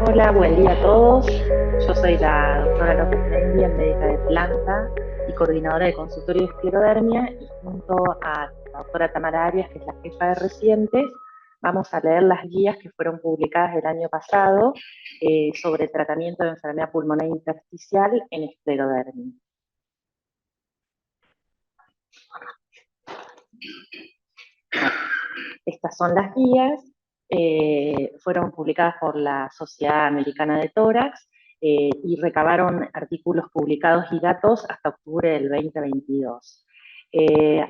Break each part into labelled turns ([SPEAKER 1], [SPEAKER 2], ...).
[SPEAKER 1] Hola, buen día a todos. Yo soy la doctora López Mendia, médica de planta y coordinadora de consultorio de esclerodermia, y junto a la doctora Tamara Arias, que es la jefa de residentes, vamos a leer las guías que fueron publicadas el año pasado sobre el tratamiento de enfermedad pulmonar intersticial en esclerodermia. Estas son las guías, fueron publicadas por la Sociedad Americana de Tórax y recabaron artículos publicados y datos hasta octubre del 2022.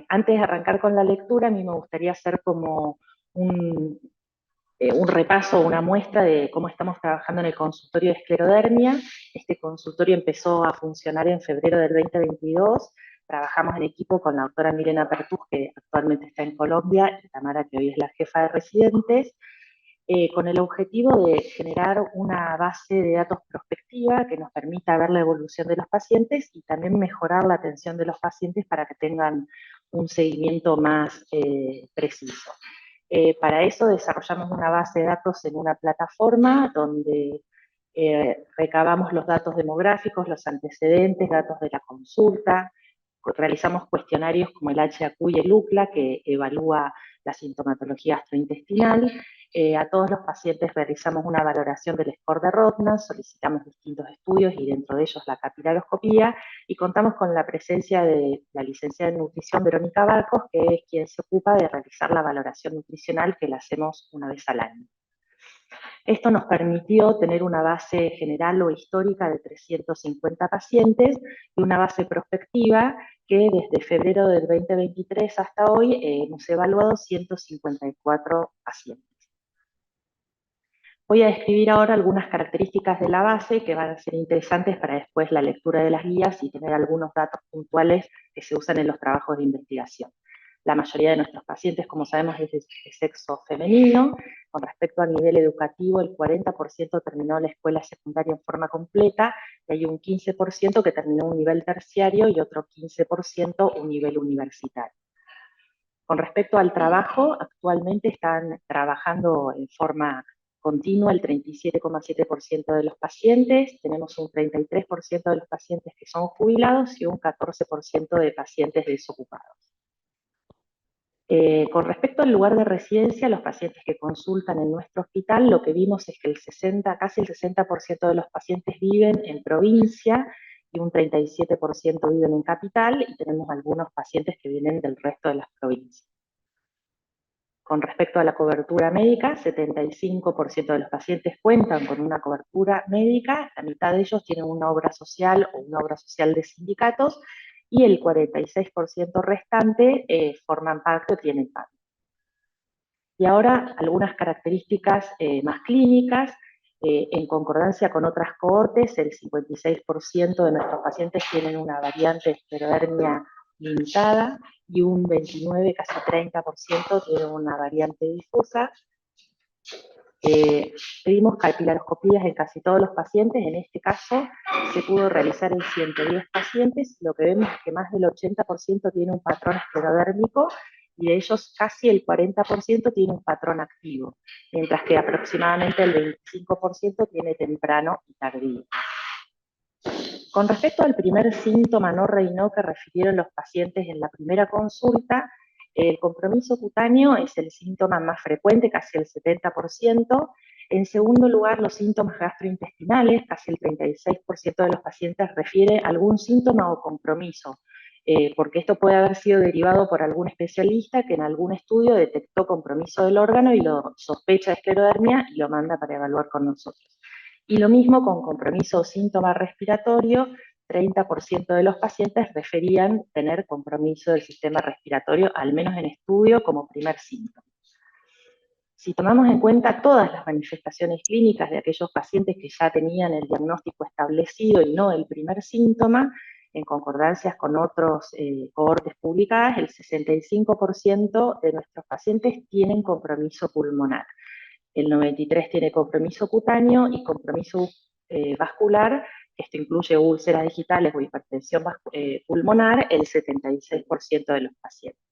[SPEAKER 1] Antes de arrancar con la lectura, a mí me gustaría hacer como un repaso, una muestra de cómo estamos trabajando en el consultorio de esclerodermia. Este consultorio empezó a funcionar en febrero del 2022. Trabajamos en equipo con la doctora Milena Pertús, que actualmente está en Colombia, y Tamara, que hoy es la jefa de residentes, con el objetivo de generar una base de datos prospectiva que nos permita ver la evolución de los pacientes y también mejorar la atención de los pacientes para que tengan un seguimiento más preciso. Para eso desarrollamos una base de datos en una plataforma donde recabamos los datos demográficos, los antecedentes, datos de la consulta, realizamos cuestionarios como el HAQ y el UCLA, que evalúa la sintomatología gastrointestinal. A todos los pacientes realizamos una valoración del score de Rodnan, solicitamos distintos estudios y dentro de ellos la capilaroscopía, y contamos con la presencia de la licenciada en nutrición Verónica Barcos, que es quien se ocupa de realizar la valoración nutricional, que la hacemos una vez al año. Esto nos permitió tener una base general o histórica de 350 pacientes y una base prospectiva que desde febrero del 2023 hasta hoy hemos evaluado 154 pacientes. Voy a describir ahora algunas características de la base que van a ser interesantes para después la lectura de las guías y tener algunos datos puntuales que se usan en los trabajos de investigación. La mayoría de nuestros pacientes, como sabemos, es de sexo femenino. Con respecto al nivel educativo, el 40% terminó la escuela secundaria en forma completa, y hay un 15% que terminó un nivel terciario y otro 15% un nivel universitario. Con respecto al trabajo, actualmente están trabajando en forma continua el 37,7% de los pacientes, tenemos un 33% de los pacientes que son jubilados y un 14% de pacientes desocupados. Con respecto al lugar de residencia, los pacientes que consultan en nuestro hospital, lo que vimos es que casi el 60% de los pacientes viven en provincia y un 37% viven en capital, y tenemos algunos pacientes que vienen del resto de las provincias. Con respecto a la cobertura médica, 75% de los pacientes cuentan con una cobertura médica, la mitad de ellos tienen una obra social o una obra social de sindicatos, y el 46% restante forman parte o tienen PAN. Y ahora algunas características más clínicas. En concordancia con otras cohortes, el 56% de nuestros pacientes tienen una variante de esclerodermia limitada y un 29, casi 30% tienen una variante difusa. Pedimos capilaroscopías en casi todos los pacientes. En este caso se pudo realizar en 110 pacientes. Lo que vemos es que más del 80% tiene un patrón esclerodérmico, y de ellos casi el 40% tiene un patrón activo, mientras que aproximadamente el 25% tiene temprano y tardío. Con respecto al primer síntoma no reinó que refirieron los pacientes en la primera consulta, el compromiso cutáneo es el síntoma más frecuente, casi el 70%. En segundo lugar, los síntomas gastrointestinales, casi el 36% de los pacientes refiere algún síntoma o compromiso, porque esto puede haber sido derivado por algún especialista que en algún estudio detectó compromiso del órgano y lo sospecha de esclerodermia y lo manda para evaluar con nosotros. Y lo mismo con compromiso o síntoma respiratorio, 30% de los pacientes referían tener compromiso del sistema respiratorio, al menos en estudio, como primer síntoma. Si tomamos en cuenta todas las manifestaciones clínicas de aquellos pacientes que ya tenían el diagnóstico establecido y no el primer síntoma, en concordancias con otros cohortes publicadas, el 65% de nuestros pacientes tienen compromiso pulmonar. El 93% tiene compromiso cutáneo y compromiso vascular. Esto incluye úlceras digitales o hipertensión pulmonar, el 76% de los pacientes.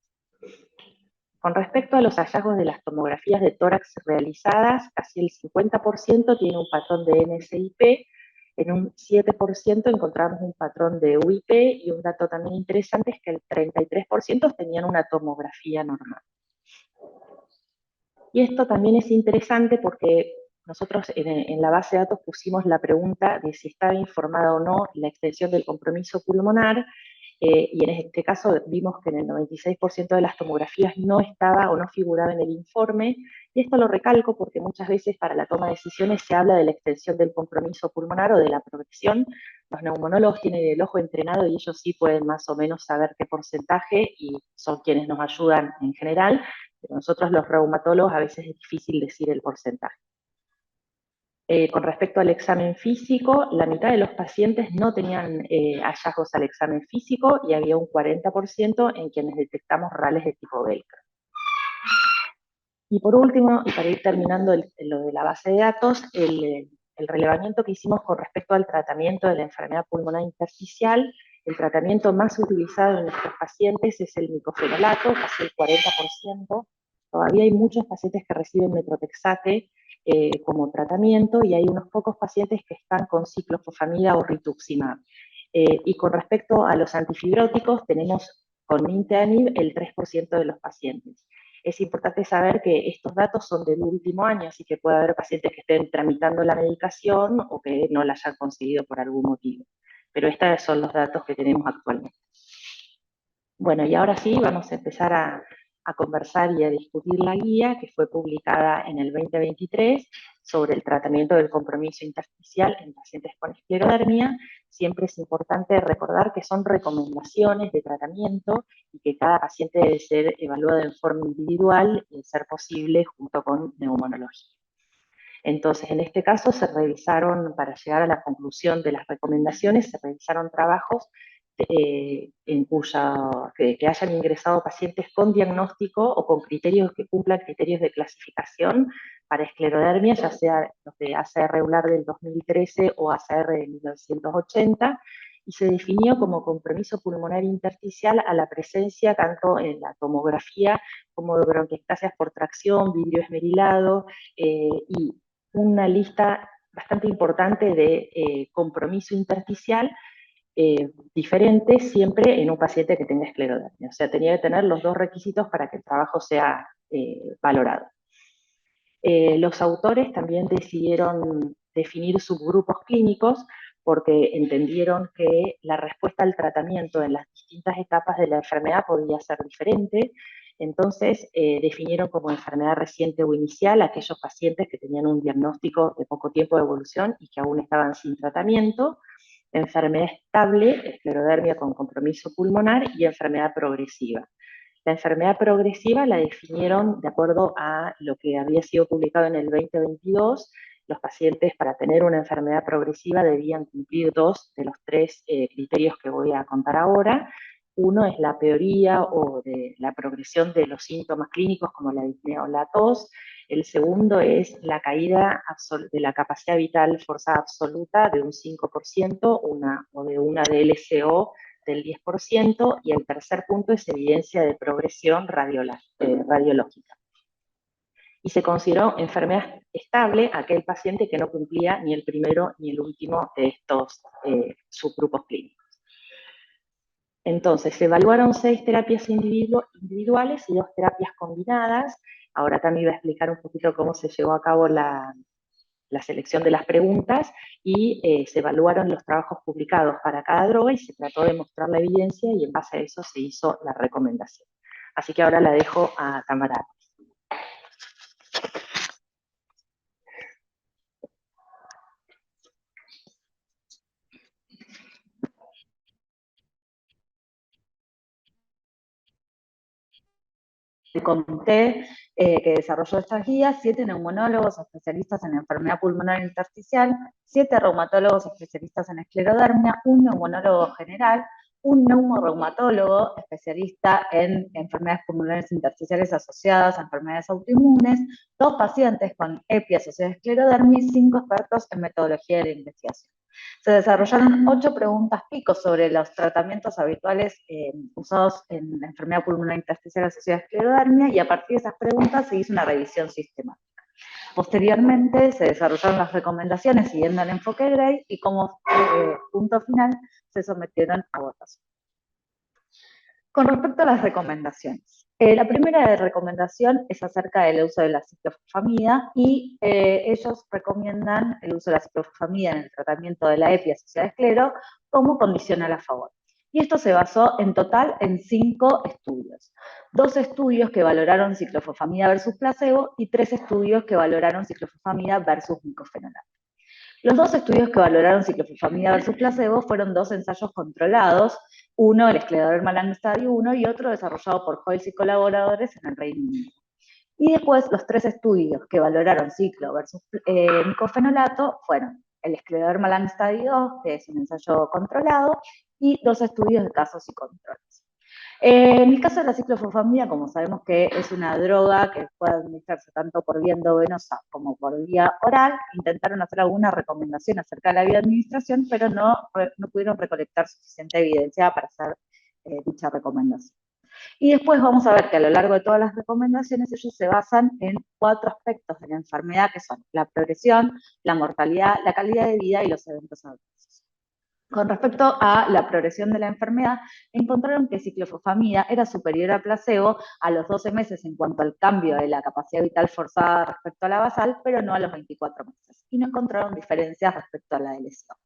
[SPEAKER 1] Con respecto a los hallazgos de las tomografías de tórax realizadas, casi el 50% tiene un patrón de NSIP, en un 7% encontramos un patrón de UIP y un dato también interesante es que el 33% tenían una tomografía normal. Y esto también es interesante porque nosotros en la base de datos pusimos la pregunta de si estaba informada o no la extensión del compromiso pulmonar, y en este caso vimos que en el 96% de las tomografías no estaba o no figuraba en el informe, y esto lo recalco porque muchas veces para la toma de decisiones se habla de la extensión del compromiso pulmonar o de la progresión. Los neumonólogos tienen el ojo entrenado y ellos sí pueden más o menos saber qué porcentaje y son quienes nos ayudan en general, pero nosotros los reumatólogos a veces es difícil decir el porcentaje. Con respecto al examen físico, la mitad de los pacientes no tenían hallazgos al examen físico y había un 40% en quienes detectamos rales de tipo velcro. Y por último, y para ir terminando lo de la base de datos, el relevamiento que hicimos con respecto al tratamiento de la enfermedad pulmonar intersticial, el tratamiento más utilizado en nuestros pacientes es el micofenolato, casi el 40%. Todavía hay muchos pacientes que reciben metrotexate como tratamiento y hay unos pocos pacientes que están con ciclofosfamida o rituximab. Y con respecto a los antifibróticos, tenemos con nintedanib el 3% de los pacientes. Es importante saber que estos datos son del último año, así que puede haber pacientes que estén tramitando la medicación o que no la hayan conseguido por algún motivo. Pero estos son los datos que tenemos actualmente. Bueno, y ahora sí, vamos a empezar a conversar y a discutir la guía que fue publicada en el 2023 sobre el tratamiento del compromiso intersticial en pacientes con esclerodermia. Siempre es importante recordar que son recomendaciones de tratamiento y que cada paciente debe ser evaluado en forma individual y, de ser posible, junto con neumonología. Entonces, en este caso se revisaron, para llegar a la conclusión de las recomendaciones, se revisaron trabajos que hayan ingresado pacientes con diagnóstico o con criterios que cumplan criterios de clasificación para esclerodermia, ya sea los de ACR EULAR del 2013 o ACR de 1980, y se definió como compromiso pulmonar intersticial a la presencia tanto en la tomografía como de bronquiectasias por tracción, vidrio esmerilado, y una lista bastante importante de compromiso intersticial diferente siempre en un paciente que tenga esclerodermia. O sea, tenía que tener los dos requisitos para que el trabajo sea valorado. Los autores también decidieron definir subgrupos clínicos porque entendieron que la respuesta al tratamiento en las distintas etapas de la enfermedad podía ser diferente. Entonces, definieron como enfermedad reciente o inicial aquellos pacientes que tenían un diagnóstico de poco tiempo de evolución y que aún estaban sin tratamiento, enfermedad estable, esclerodermia con compromiso pulmonar, y enfermedad progresiva. La enfermedad progresiva la definieron de acuerdo a lo que había sido publicado en el 2022. Los pacientes, para tener una enfermedad progresiva, debían cumplir 2 de los 3 criterios que voy a contar ahora. Uno es la peoría o de la progresión de los síntomas clínicos como la disnea o la tos. El segundo es la caída de la capacidad vital forzada absoluta de un 5%, o de una DLCO del 10%, y el tercer punto es evidencia de progresión radiológica. Y se consideró enfermedad estable aquel paciente que no cumplía ni el primero ni el último de estos subgrupos clínicos. Entonces, se evaluaron 6 terapias individuales y 2 terapias combinadas. Ahora también voy a explicar un poquito cómo se llevó a cabo la selección de las preguntas, y se evaluaron los trabajos publicados para cada droga y se trató de mostrar la evidencia, y en base a eso se hizo la recomendación. Así que ahora la dejo a Tamara.
[SPEAKER 2] El comité que desarrolló estas guías, 7 neumonólogos especialistas en enfermedad pulmonar intersticial, 7 reumatólogos especialistas en esclerodermia, un neumonólogo general, un neumorreumatólogo especialista en enfermedades pulmonares intersticiales asociadas a enfermedades autoinmunes, 2 pacientes con EPI asociada a esclerodermia y 5 expertos en metodología de la investigación. Se desarrollaron 8 preguntas pico sobre los tratamientos habituales usados en la enfermedad pulmonar intersticial asociada a esclerodermia, y a partir de esas preguntas se hizo una revisión sistemática. Posteriormente se desarrollaron las recomendaciones siguiendo el enfoque Gray y como punto final se sometieron a votación. Con respecto a las recomendaciones, la primera recomendación es acerca del uso de la ciclofosfamida y ellos recomiendan el uso de la ciclofosfamida en el tratamiento de la EPI asociada a esclero como condicional a favor. Y esto se basó en total en 5 estudios. 2 estudios que valoraron ciclofosfamida versus placebo y 3 estudios que valoraron ciclofosfamida versus micofenolato. Los 2 estudios que valoraron ciclofosfamida versus placebo fueron 2 ensayos controlados, uno el escleroderma Lang Estadio 1 y otro desarrollado por Hoyles y colaboradores en el Reino Unido. Y después los 3 estudios que valoraron ciclo versus micofenolato fueron el escleroderma Lang Estadio 2, que es un ensayo controlado, y 2 estudios de casos y controles. En el caso de la ciclofosfamida, como sabemos que es una droga que puede administrarse tanto por vía endovenosa como por vía oral, intentaron hacer alguna recomendación acerca de la vía de administración, pero no pudieron recolectar suficiente evidencia para hacer dicha recomendación. Y después vamos a ver que a lo largo de todas las recomendaciones ellos se basan en 4 aspectos de la enfermedad, que son la progresión, la mortalidad, la calidad de vida y los eventos adversos. Con respecto a la progresión de la enfermedad, encontraron que ciclofosfamida era superior a placebo a los 12 meses en cuanto al cambio de la capacidad vital forzada respecto a la basal, pero no a los 24 meses. Y no encontraron diferencias respecto a la LSO.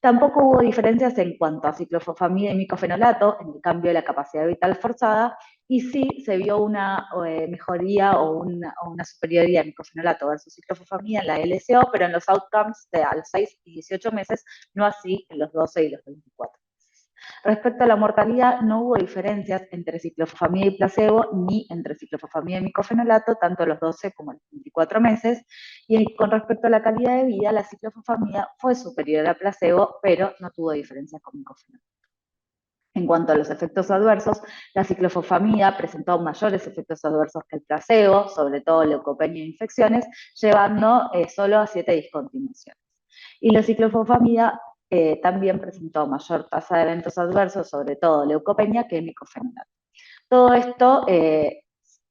[SPEAKER 2] Tampoco hubo diferencias en cuanto a ciclofosfamida y micofenolato en el cambio de la capacidad vital forzada, y sí se vio una mejoría o una superioridad de micofenolato versus ciclofosfamida en la LSO, pero en los outcomes de a los 6 y 18 meses, no así en los 12 y los 24. Respecto a la mortalidad, no hubo diferencias entre ciclofosfamida y placebo, ni entre ciclofosfamida y micofenolato, tanto a los 12 como a los 24 meses. Y con respecto a la calidad de vida, la ciclofosfamida fue superior a placebo, pero no tuvo diferencias con micofenolato. En cuanto a los efectos adversos, la ciclofosfamida presentó mayores efectos adversos que el placebo, sobre todo leucopenia e infecciones, llevando solo a 7 discontinuaciones. Y la ciclofosfamida también presentó mayor tasa de eventos adversos, sobre todo leucopenia, que micofenolato. Todo esto,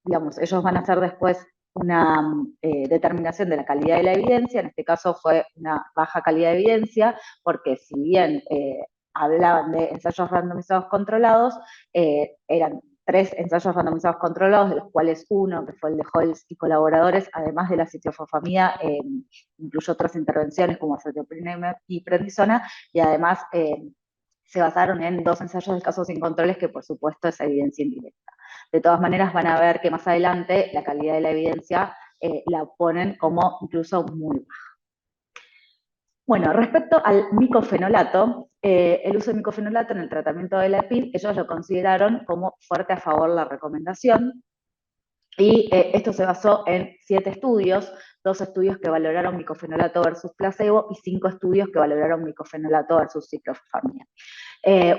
[SPEAKER 2] digamos, ellos van a hacer después una determinación de la calidad de la evidencia. En este caso fue una baja calidad de evidencia, porque si bien hablaban de ensayos randomizados controlados, eran 3 ensayos randomizados controlados, de los cuales uno, que fue el de Hoyles y colaboradores, además de la ciclofosfamida, incluyó otras intervenciones como azathioprina y prednisona, y además se basaron en 2 ensayos de casos sin controles, que por supuesto es evidencia indirecta. De todas maneras van a ver que más adelante la calidad de la evidencia la ponen como incluso muy baja. Bueno, respecto al micofenolato, el uso de micofenolato en el tratamiento de la PID, ellos lo consideraron como fuerte a favor de la recomendación, y esto se basó en 7 estudios, 2 estudios que valoraron micofenolato versus placebo y 5 estudios que valoraron micofenolato versus ciclofosfamida.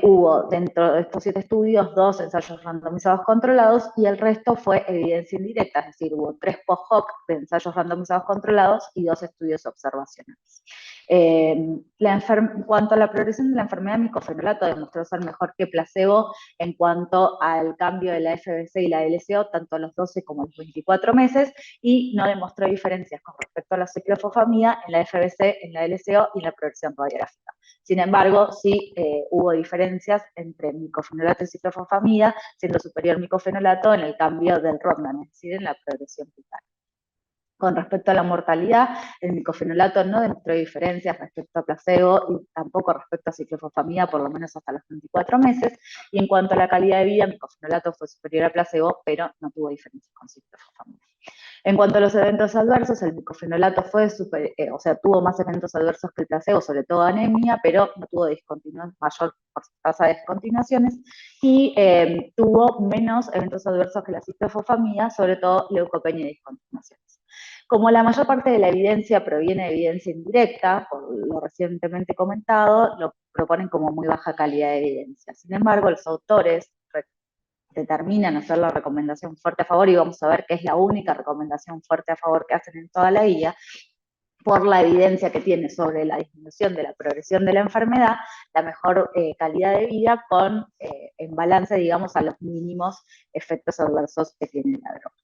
[SPEAKER 2] Hubo dentro de estos 7 estudios 2 ensayos randomizados controlados y el resto fue evidencia indirecta, es decir, hubo 3 post-hoc de ensayos randomizados controlados y 2 estudios observacionales. En cuanto a la progresión de la enfermedad, micofenolato demostró ser mejor que placebo en cuanto al cambio de la FBC y la LCO, tanto a los 12 como a los 24 meses, y no demostró diferencias con respecto a la ciclofosfamida en la FBC, en la LCO y en la progresión radiográfica. Sin embargo, sí hubo diferencias entre micofenolato y ciclofosfamida, siendo superior micofenolato en el cambio del Rodnan, es decir, en la progresión vital. Con respecto a la mortalidad, el micofenolato no demostró diferencias respecto a placebo y tampoco respecto a ciclofosfamida, por lo menos hasta los 24 meses. Y en cuanto a la calidad de vida, el micofenolato fue superior a placebo, pero no tuvo diferencias con ciclofosfamida. En cuanto a los eventos adversos, el micofenolato tuvo más eventos adversos que el placebo, sobre todo anemia, pero no tuvo mayor tasa de descontinuaciones, y tuvo menos eventos adversos que la ciclofosfamida, sobre todo leucopenia y discontinuaciones. Como la mayor parte de la evidencia proviene de evidencia indirecta, por lo recientemente comentado, lo proponen como muy baja calidad de evidencia. Sin embargo, los autores determinan hacer la recomendación fuerte a favor, y vamos a ver que es la única recomendación fuerte a favor que hacen en toda la guía, por la evidencia que tiene sobre la disminución de la progresión de la enfermedad, la mejor calidad de vida en balance, digamos, a los mínimos efectos adversos que tiene la droga.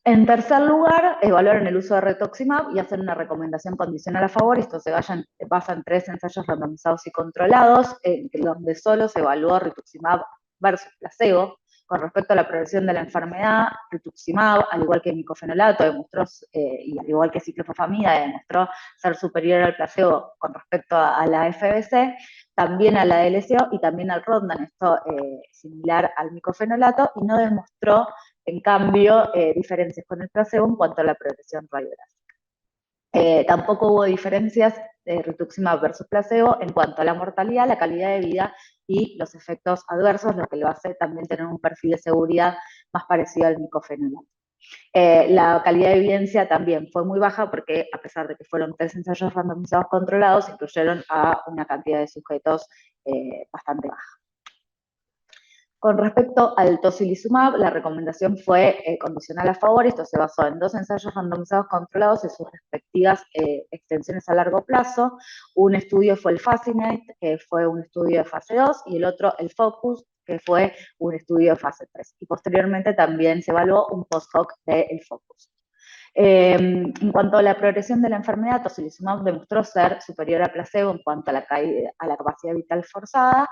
[SPEAKER 2] En tercer lugar, evaluaron el uso de rituximab y hacen una recomendación condicional a favor. Esto se basa en 3 ensayos randomizados y controlados, donde solo se evaluó rituximab versus placebo. Con respecto a la progresión de la enfermedad, rituximab, al igual que micofenolato, demostró, y al igual que ciclofosfamida, demostró ser superior al placebo con respecto a la FBC, también a la LSO y también al Rodnan, esto similar al micofenolato, y no demostró en cambio, diferencias con el placebo en cuanto a la progresión radiográfica. Tampoco hubo diferencias de rituximab versus placebo en cuanto a la mortalidad, la calidad de vida y los efectos adversos, lo que lo hace también tener un perfil de seguridad más parecido al micofenolato. La calidad de evidencia también fue muy baja porque, a pesar de que fueron 3 ensayos randomizados controlados, incluyeron a una cantidad de sujetos bastante baja. Con respecto al tocilizumab, la recomendación fue condicional a favor. Esto se basó en 2 ensayos randomizados controlados y sus respectivas extensiones a largo plazo. Un estudio fue el Fascinate, que fue un estudio de fase 2, y el otro, el Focus, que fue un estudio de fase 3. Y posteriormente también se evaluó un post-hoc del Focus. En cuanto a la progresión de la enfermedad, tocilizumab demostró ser superior a placebo en cuanto a la capacidad vital forzada,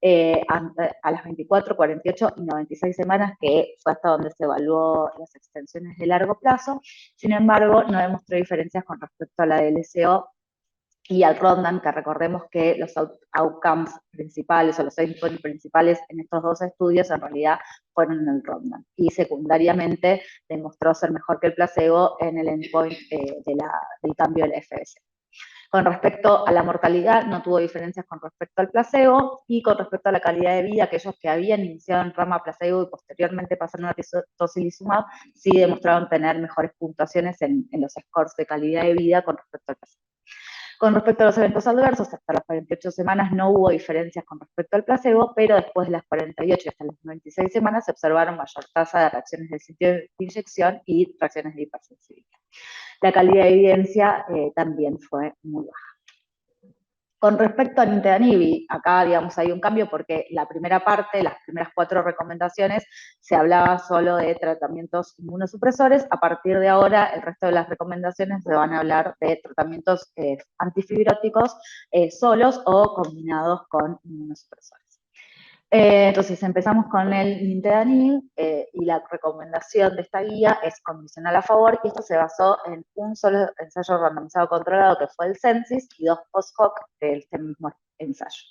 [SPEAKER 2] a las 24, 48 y 96 semanas, que fue hasta donde se evaluó las extensiones de largo plazo. Sin embargo, no demostró diferencias con respecto a la LSO y al Rodnan, que recordemos que los outcomes principales o los endpoints principales en estos 2 estudios en realidad fueron en el Rodnan. Y secundariamente demostró ser mejor que el placebo en el endpoint del cambio del FBC. Con respecto a la mortalidad, no tuvo diferencias con respecto al placebo, y con respecto a la calidad de vida, aquellos que habían iniciado en rama placebo y posteriormente pasaron a tocilizumab, sí demostraron tener mejores puntuaciones en los scores de calidad de vida con respecto al placebo. Con respecto a los eventos adversos, hasta las 48 semanas no hubo diferencias con respecto al placebo, pero después de las 48 y hasta las 96 semanas se observaron mayor tasa de reacciones del sitio de inyección y reacciones de hipersensibilidad. La calidad de evidencia también fue muy baja. Con respecto al Nintedanib, acá, digamos, hay un cambio porque la primera parte, las primeras 4 recomendaciones, se hablaba solo de tratamientos inmunosupresores. A partir de ahora, el resto de las recomendaciones se van a hablar de tratamientos antifibróticos solos o combinados con inmunosupresores. Entonces empezamos con el Nintedanib y la recomendación de esta guía es condicional a favor, y esto se basó en un solo ensayo randomizado controlado que fue el Censis y 2 post-hoc de este mismo ensayo.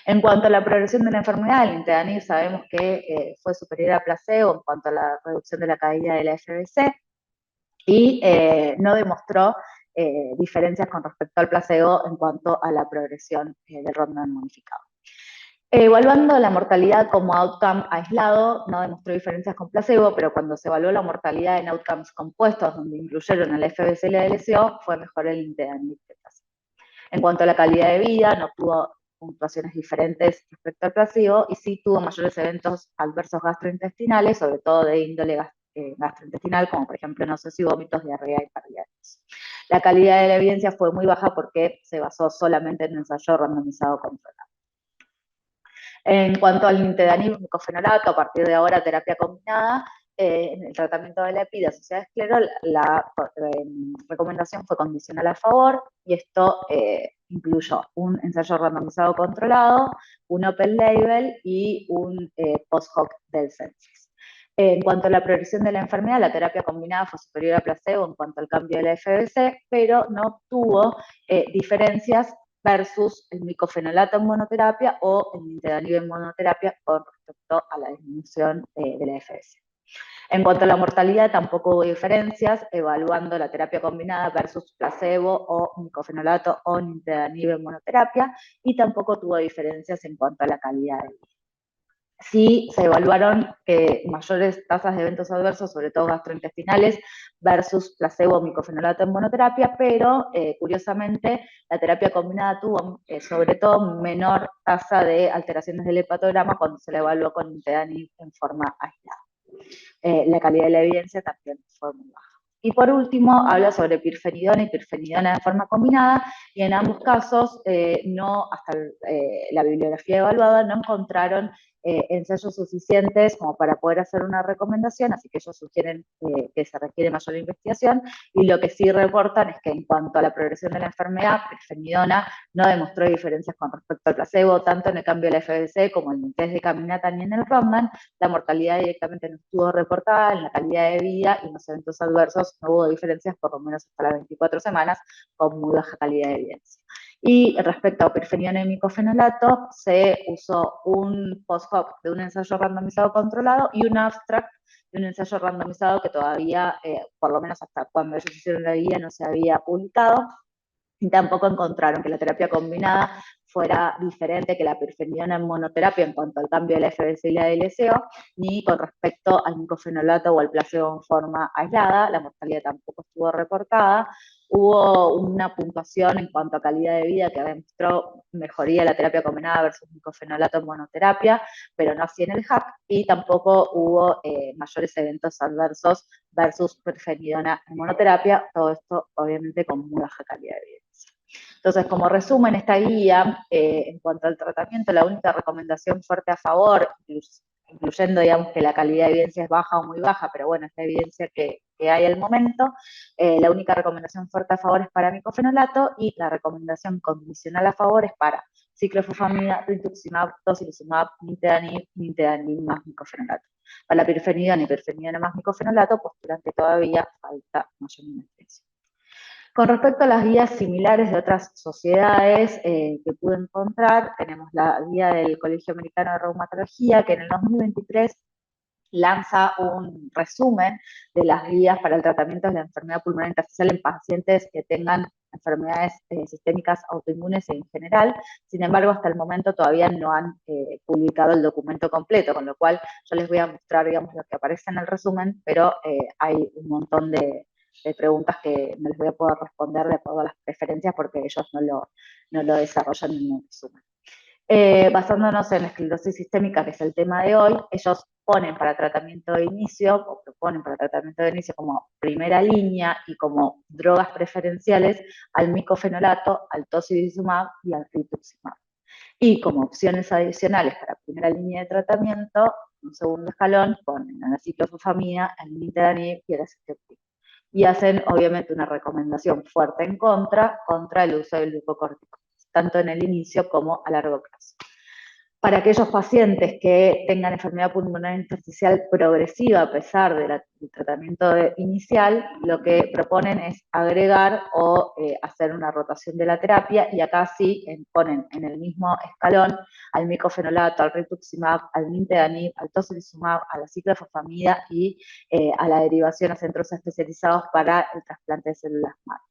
[SPEAKER 2] En cuanto a la progresión de la enfermedad, el Nintedanib sabemos que fue superior a placebo en cuanto a la reducción de la caída de la FBC y no demostró diferencias con respecto al placebo en cuanto a la progresión del Rodnan modificado. Evaluando la mortalidad como outcome aislado, no demostró diferencias con placebo, pero cuando se evaluó la mortalidad en outcomes compuestos, donde incluyeron el FBC y la LSO, fue mejor el Nintedanib que el placebo. En cuanto a la calidad de vida, no tuvo puntuaciones diferentes respecto al placebo, y sí tuvo mayores eventos adversos gastrointestinales, sobre todo de índole gastrointestinal, como por ejemplo náuseas y vómitos, diarrea y carditis. La calidad de la evidencia fue muy baja porque se basó solamente en un ensayo randomizado controlado. En cuanto al Nintedanib micofenolato, a partir de ahora terapia combinada, en el tratamiento de la EPID asociada a escleral, la recomendación fue condicional a favor, y esto incluyó un ensayo randomizado controlado, un open label y un post-hoc del Censis. En cuanto a la progresión de la enfermedad, la terapia combinada fue superior a placebo en cuanto al cambio de la FBC, pero no tuvo diferencias versus el micofenolato en monoterapia o el Nintedanib en monoterapia con respecto a la disminución de la FBC. En cuanto a la mortalidad, tampoco hubo diferencias evaluando la terapia combinada versus placebo o micofenolato o Nintedanib en monoterapia, y tampoco tuvo diferencias en cuanto a la calidad de vida. Sí se evaluaron mayores tasas de eventos adversos, sobre todo gastrointestinales, versus placebo o micofenolato en monoterapia, pero curiosamente la terapia combinada tuvo sobre todo menor tasa de alteraciones del hepatograma cuando se la evaluó con Nintedanib en forma aislada. La calidad de la evidencia también fue muy baja. Y por último, habla sobre pirfenidona y pirfenidona de forma combinada, y en ambos casos, hasta la bibliografía evaluada, no encontraron ensayos suficientes como para poder hacer una recomendación, así que ellos sugieren que se requiere mayor investigación, y lo que sí reportan es que en cuanto a la progresión de la enfermedad, pirfenidona no demostró diferencias con respecto al placebo, tanto en el cambio de la FBC como en el test de caminata ni en el Rodman. La mortalidad directamente no estuvo reportada, en la calidad de vida y en los eventos adversos no hubo diferencias por lo menos hasta las 24 semanas, con muy baja calidad de evidencia. Y respecto a pirfenidona y micofenolato, se usó un post-hoc de un ensayo randomizado controlado y un abstract de un ensayo randomizado que todavía, por lo menos hasta cuando ellos hicieron la guía, no se había publicado, y tampoco encontraron que la terapia combinada fuera diferente que la pirfenidona en monoterapia en cuanto al cambio de la FBC y la DLCO, ni con respecto al micofenolato o al placebo en forma aislada. La mortalidad tampoco estuvo reportada. Hubo una puntuación en cuanto a calidad de vida que demostró mejoría de la terapia combinada versus micofenolato en monoterapia, pero no así en el HAC, y tampoco hubo mayores eventos adversos versus pirfenidona en monoterapia, todo esto obviamente con muy baja calidad de vida. Entonces, como resumen, esta guía, en cuanto al tratamiento, la única recomendación fuerte a favor, incluyendo, digamos, que la calidad de evidencia es baja o muy baja, pero bueno, es la evidencia que hay al momento, la única recomendación fuerte a favor es para micofenolato, y la recomendación condicional a favor es para ciclofosfamida, rituximab, tocilizumab, nintedanib más micofenolato. Para la pirfenidona y pirfenidona más micofenolato, postulan que todavía falta mayor investigación. Con respecto a las guías similares de otras sociedades que pude encontrar, tenemos la guía del Colegio Americano de Reumatología, que en el 2023 lanza un resumen de las guías para el tratamiento de la enfermedad pulmonar intersticial en pacientes que tengan enfermedades sistémicas autoinmunes en general. Sin embargo, hasta el momento todavía no han publicado el documento completo, con lo cual yo les voy a mostrar, digamos, lo que aparece en el resumen, pero hay un montón de preguntas que no les voy a poder responder de acuerdo a las preferencias porque ellos no lo desarrollan en un resumen. Basándonos en la esclerosis sistémica, que es el tema de hoy, ellos ponen para tratamiento de inicio, o proponen para tratamiento de inicio como primera línea y como drogas preferenciales al micofenolato, al tocilizumab y al rituximab. Y como opciones adicionales para primera línea de tratamiento, un segundo escalón, ponen a la ciclofosfamida, al nintedanib y al acetylcholine. Y hacen, obviamente, una recomendación fuerte en contra el uso del glucocorticoide, tanto en el inicio como a largo plazo. Para aquellos pacientes que tengan enfermedad pulmonar intersticial progresiva a pesar del tratamiento inicial, lo que proponen es agregar o hacer una rotación de la terapia, y acá sí ponen en el mismo escalón al micofenolato, al rituximab, al nintedanib, al tocilizumab, a la ciclofosfamida y a la derivación a centros especializados para el trasplante de células madre.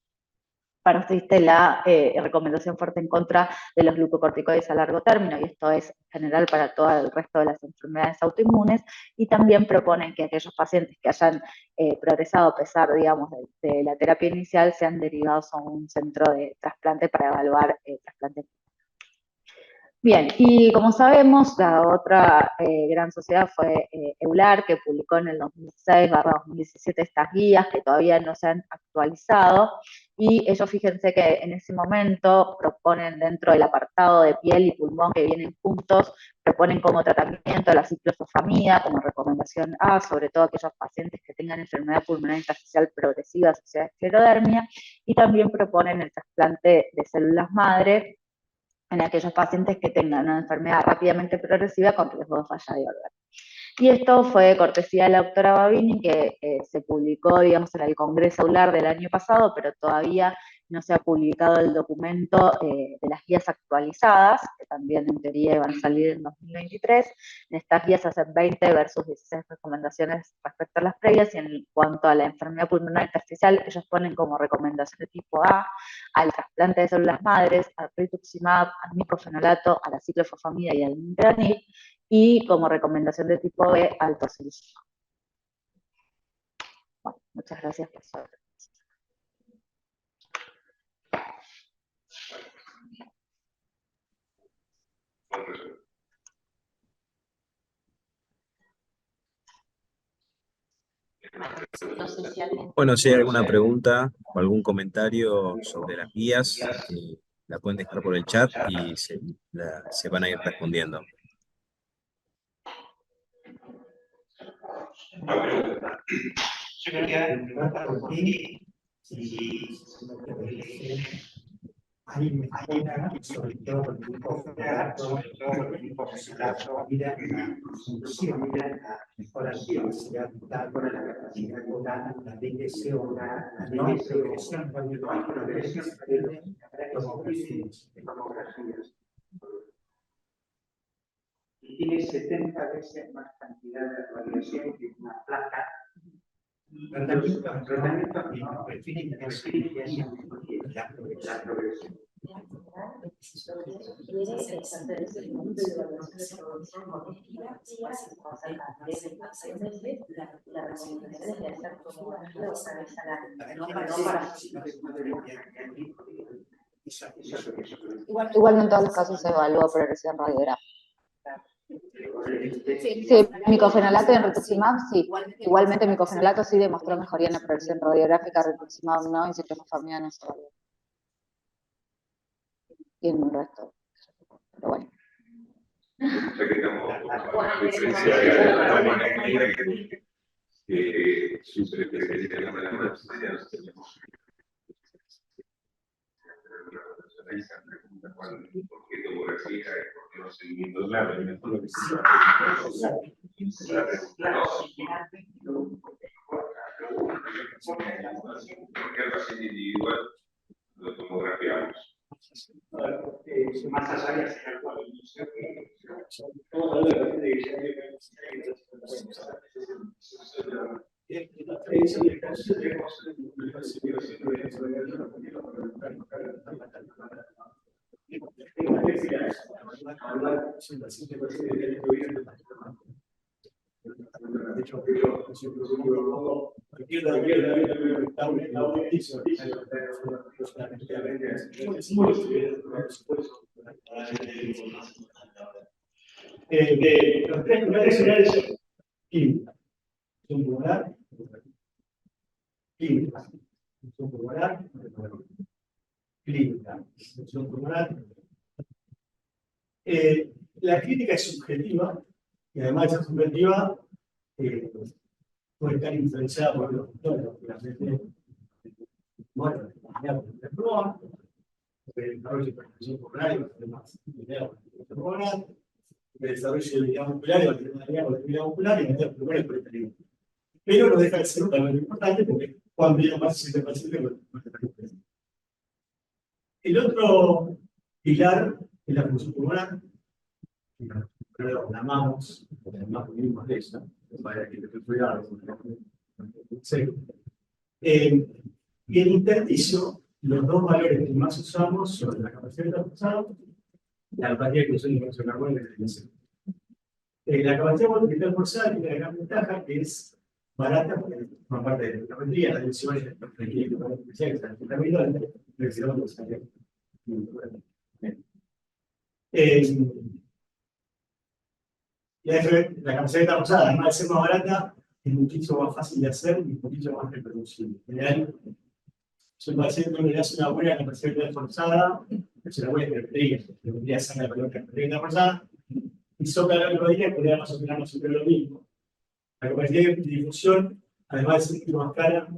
[SPEAKER 2] Persiste la recomendación fuerte en contra de los glucocorticoides a largo término, y esto es general para todo el resto de las enfermedades autoinmunes, y también proponen que aquellos pacientes que hayan progresado a pesar, digamos, de la terapia inicial sean derivados a un centro de trasplante para evaluar trasplante. Bien, y como sabemos, la otra gran sociedad fue EULAR, que publicó en el 2016/2017 estas guías que todavía no se han actualizado, y ellos, fíjense que en ese momento proponen, dentro del apartado de piel y pulmón que vienen juntos, proponen como tratamiento la ciclofosfamida como recomendación A, sobre todo aquellos pacientes que tengan enfermedad pulmonar intersticial progresiva asociada a esclerodermia, y también proponen el trasplante de células madre en aquellos pacientes que tengan una enfermedad rápidamente progresiva con riesgo de falla de órgano. Y esto fue cortesía de la doctora Babini, que se publicó, digamos, en el Congreso EULAR del año pasado, pero todavía no se ha publicado el documento de las guías actualizadas, que también en teoría iban a salir en 2023. En estas guías hacen 20 versus 16 recomendaciones respecto a las previas, y en cuanto a la enfermedad pulmonar intersticial, ellos ponen como recomendación de tipo A al trasplante de células madres, al rituximab, al micofenolato, a la ciclofosfamida y al nintedanib, y como recomendación de tipo B, al tocilizumab. Bueno, muchas gracias por su atención.
[SPEAKER 1] No sé si alguien...
[SPEAKER 3] Bueno, si hay alguna pregunta o algún comentario sobre las guías, la pueden dejar por el chat y se van a ir respondiendo.
[SPEAKER 4] Yo quería preguntar por ti si hay mejora, sobre todo con el profesorado, mira la función, la mejoración, se ha dado con la capacidad oral, la DGSO, la no progresión, tomografías. Y tiene 70 veces más cantidad de radiación que una placa. Tratamiento no, define que es la progresión.
[SPEAKER 2] Igual no en todos los casos se evalúa progresión radiográfica. Sí, micofenolato y en rituximab, sí. Igualmente micofenolato sí demostró mejoría en la progresión radiográfica, rituximab no, y ciclofosfamida no se evaluó. Y en el resto. Pero bueno.
[SPEAKER 5] ¿Por qué tomografía y por qué los seguimientos largos? Lo que se ¿por qué el paciente individual lo tomografiamos?
[SPEAKER 4] Más allá los tres lugares generales química, función pulmonar, química, función pulmonar, clínica, función pulmonar. La clínica es subjetiva y además de ser subjetiva puede estar influenciada por los factores, bueno, el PROA, el desarrollo de hipertensión pulmonar y problemas pulmonar, el desarrollo de debilidad muscular y debilidad muscular y el pulmonar por el. Pero no deja de ser un valor importante porque cuando llega más se paciente no se preocupe. El otro pilar es la función pulmonar. Pero la llamamos, además venimos de ella, para que te cuidado. Y el intersticio, los dos valores que más usamos son la capacidad de reforzado y la capacidad de inclusión de dióxido de carbono y la eliminación. La capacidad de reforzada tiene la gran ventaja que es barata porque forma parte de la econometría, la división es la equilibrio especial, que está en el camino, la capacidad reforzada, además de ser más barata, es muchísimo más fácil de hacer y muchísimo más reproducible. En general, si un paciente le hace una buena capacidad reforzada, es una buena estrategia sacar la palabra capacidad reforzada, y sobre la rodilla podría más o menos siempre lo mismo. La capacidad de difusión, además de ser más cara,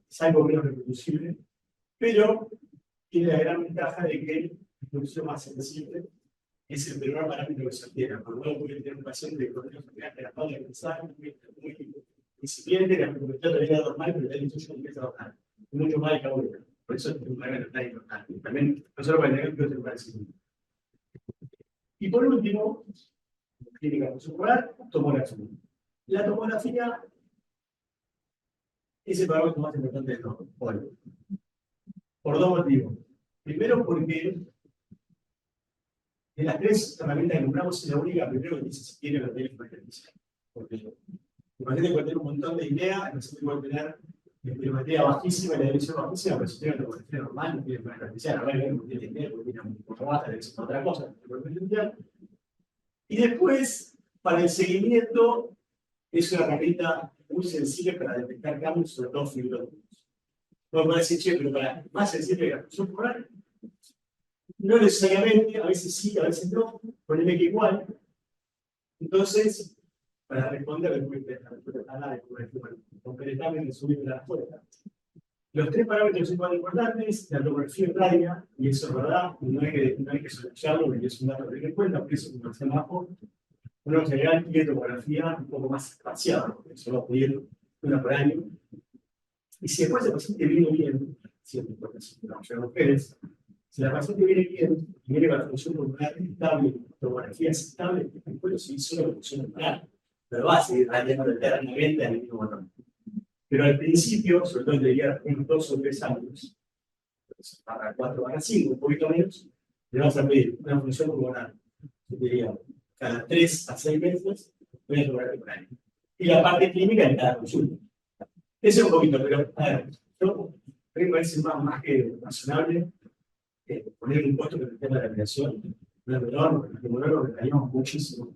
[SPEAKER 4] es algo menos reproducible, pero tiene la gran ventaja de que es difusión más sensible. Es el primer parámetro que se obtiene. Por lo tanto, puede tener un paciente con una enfermedad de la espalda que pensar muy incipiente, la enfermedad todavía normal, pero el insuyo empieza a bajar. Mucho más de cabrera. Por eso es un parámetro tan importante. También, no solo para el negocio, sino para el segundo. Y por último, clínica muscular, tomografía. La tomografía es el parámetro más importante de todo. Por dos motivos. Primero, porque de las tres herramientas que nombramos, es la única, primero que dice si tiene o no tiene hipertensión. Porque el paciente puede tener un montón de ideas, el paciente puede tener espirometría bajísima y la división bajísima, pero si tiene una tomografía normal, no tiene hipertensión, a ver, no tiene idea, porque tiene un poco baja, debe ser otra cosa, y después, para el seguimiento, es una herramienta muy sensible para detectar cambios, sobre todo fibrosos. No puedo decir, che, pero para más sensible que la función pulmonar, no necesariamente, a veces sí, a veces no, ponele que igual. Entonces, para responder, después de la completamente de subir la respuesta. Los tres parámetros son más importantes, la topografía radio, y eso es verdad, no hay que soslayarlo, porque es un dato que tener en cuenta, porque eso, como decía abajo, uno en general quiere topografía un poco más espaciada, porque solo va a pedir una por año. Y si después el paciente viene bien, siempre puede ser la mayoría de mujeres, si la paciente viene bien, y viene con la función pulmonar estable, topografía es estable, después sí solo la función pulmonar, pero va a seguir radiando eternamente al mismo botón. Pero al principio, sobre todo diría unos 2 o 3 años, para 4, para 5, un poquito menos, le vamos a pedir una función pulmonar, yo diría, cada 3 a 6 meses, voy a tomar por año. Y la parte clínica en cada consulta. Eso es un poquito, pero a ver, yo creo que me parece más que razonable poner un puesto que el tema de la migración, una menor, porque lo que caímos muchísimo.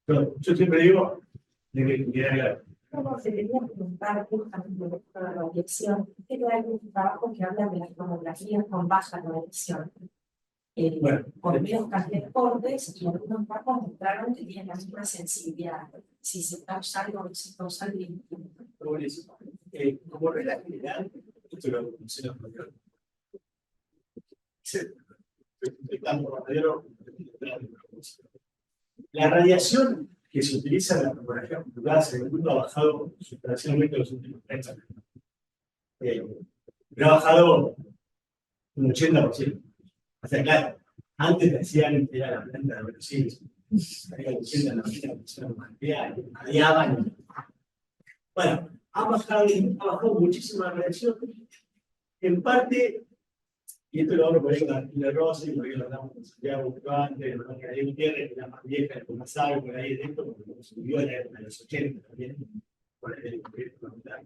[SPEAKER 4] Pero yo siempre digo de que
[SPEAKER 6] ¿Cómo se quería preguntar justamente por la radiación? Pero hay un trabajo que habla de las tomografías con baja radiación.
[SPEAKER 4] bueno,
[SPEAKER 6] Con menos cantidad de cortes, y algunos trabajos mostraron que tienen la misma sensibilidad. Si se está usando o no se está usando.
[SPEAKER 4] buenísimo. Como regla general, esto lo menciono en español. La radiación que se utiliza en la tomografía computada en el mundo ha bajado sustancialmente en los últimos 30 años. Pero ha bajado un 80%. O sea, claro, antes decían que era la planta de Brasil, había la planta radiaban. Bueno, ha bajado muchísimo la radiación. En parte, y esto lo hablo por ahí con la Rosa, y por ahí lo hablamos con Santiago antes, con la Gutiérrez, que era más vieja, que más sabe por ahí de esto, porque se vivió en la época de los 80 también, por el proyecto militar.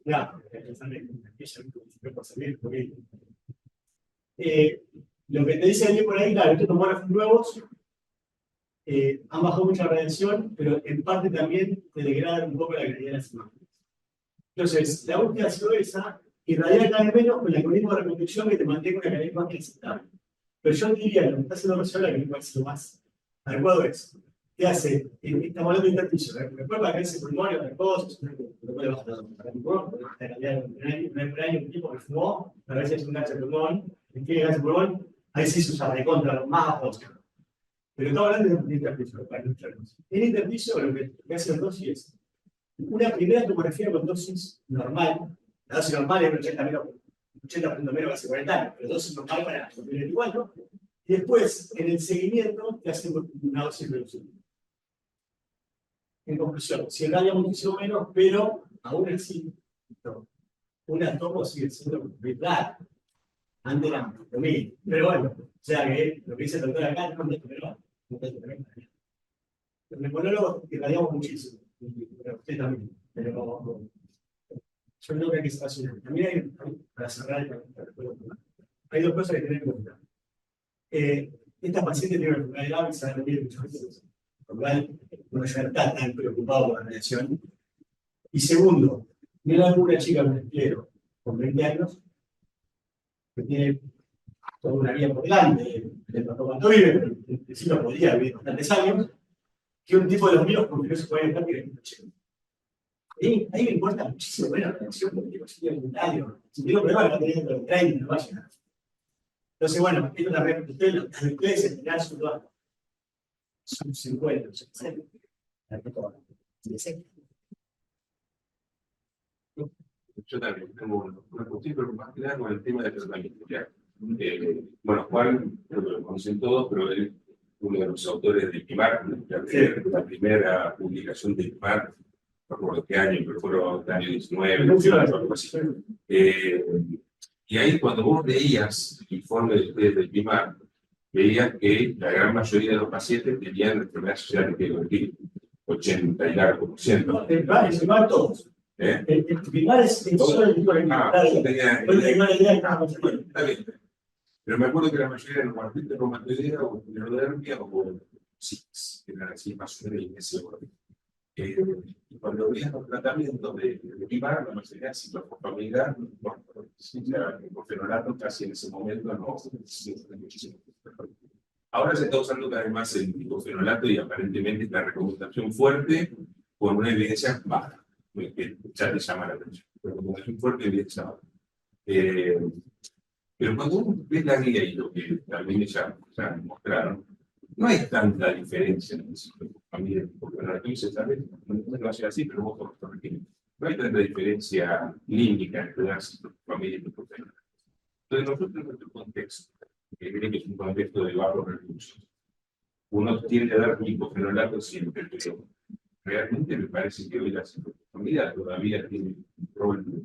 [SPEAKER 4] Ya, por salir, porque lo que te dice alguien por ahí, claro, estos tomógrafos nuevos han bajado mucha radiación, pero en parte también te degradan un poco la calidad de las imágenes. Entonces, la búsqueda ha sido esa, irradiar cada vez menos con el algoritmo de reconstrucción que te mantenga una calidad más aceptable. Pero yo diría, lo que está haciendo Rosaura, que me parece lo más adecuado es, ¿qué hace? Estamos hablando de intersticio, después para que ese pulmón y otras cosas, no puede bajar para el pulmón, puede cambiar un año un tipo que fumó, para ver si es un cáncer de pulmón, y tiene cáncer de pulmón, ahí sí se usa recontra, los más bajos. Pero estamos hablando de intersticio, para ilustrarnos. En intersticio, lo que hace la dosis es una primera tomografía con dosis normal. La dosis normal es 80 menos hace 40 años, pero dosis normal para 2024. Y después, en el seguimiento, te hacemos una dosis reducida. En conclusión, si irradia muchísimo menos, pero aún así, una tomo sigue siendo vital. Antes era lo mismo. Pero bueno, o sea que lo que dice el doctor acá no es pero los neumólogos irradiamos muchísimo. Pero usted también. Pero yo creo que hay que estar haciendo. También hay, para cerrar, hay dos cosas que tener en cuenta. Esta paciente tiene una enfermedad grave y se va a reunir muchas veces. Por lo cual, no ya está tan preocupado por la radiación. Y segundo, mira alguna chica con esclero con 20 años que tiene toda una vida por delante, el cuanto vive, pero sí lo podría vivir bastantes años, que un tipo de los míos, porque no se puede estar que es un ahí me importa muchísimo ver la radiación porque yo soy voluntario. Si tengo problemas, no tengo que traer y no vaya. Entonces, bueno, esto también, ustedes en general son 50,
[SPEAKER 5] Yo también tengo una cuestión, pero más que nada con el tema del tratamiento. Bueno, Juan, lo conocen todos, pero él es uno de los autores de PIMAR, la primera publicación de PIMAR, no recuerdo qué año, pero fueron el año 19, algo así. Y ahí cuando vos leías el informe de ustedes del PIMAR, veías que la gran mayoría de los pacientes tenían enfermedad social de Gauguin, 80 y largo por ciento.
[SPEAKER 4] El PIMAR todos. El PIMAR es solo el tipo de
[SPEAKER 5] Está bien. Pero me acuerdo que la mayoría eran artritis reumatoidea o esclerodermia o SIX, que eran así más o menos en ese orden. Y cuando veían los tratamientos de PIMAR, la mayoría de ciclofosfamida, el diclofenolato casi en ese momento no muchísimo. Ahora se está usando cada vez más el diclofenolato y aparentemente la recomendación fuerte con una evidencia baja, que ya te llama la atención. Recomendación fuerte, evidencia baja. Pero cuando uno ve la guía y lo que también ya mostraron, no hay tanta diferencia en el familia, porque la se sabe, no va a ser así, pero vos lo corregís. No hay tanta diferencia clínica entre una familia y profesional. Entonces, nosotros en nuestro contexto, que creo que es un contexto de bajos recursos, uno tiende a dar diclofenolato siempre, pero realmente me parece que hoy la familia todavía tiene un problema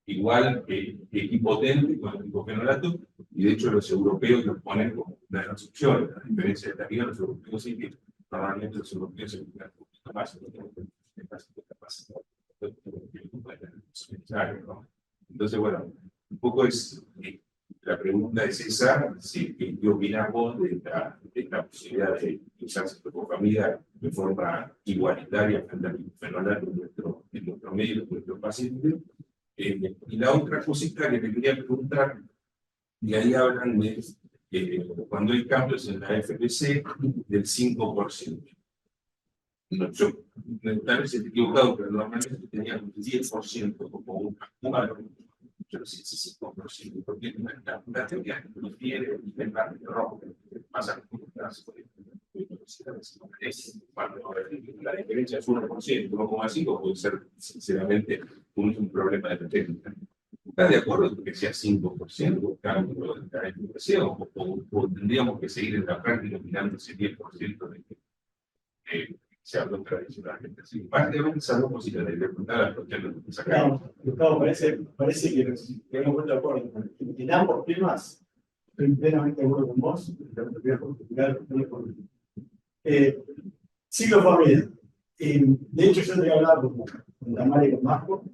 [SPEAKER 5] igual que potente con el diclofenolato, y de hecho los europeos lo ponen como una de las opciones. A diferencia de aquí, los europeos sí que normalmente los europeos se encuentran un poquito más, entonces, bueno, un poco es, la pregunta es esa, ¿qué opinas vos de esta posibilidad de usar ciclofosfamida de forma igualitaria frente al diclofenolato en nuestro medio, en nuestros pacientes? Y la otra cosita que te quería preguntar, y ahí hablan de cuando hay cambios en la FPC del 5%. No, yo tal vez estoy equivocado, pero normalmente tenía un 10% como un valor. Yo no sé si es 5%, porque la teoría que nos tiene el barrio rojo, pasa con la diferencia es 1%, 1,5% puede ser sinceramente un problema de la técnica. ¿Estás de acuerdo que sea 5% cambio de la FPC o tendríamos que seguir en la práctica mirando ese 10% de que se habló tradicionalmente? Sí, básicamente esas dos cositas de preguntar a los que sacamos.
[SPEAKER 4] Gustavo, parece que tenemos buen acuerdo. En ambos temas, estoy plenamente de acuerdo con vos. Ciclofamida. De hecho, yo te voy a hablar con Tamara y con Marco,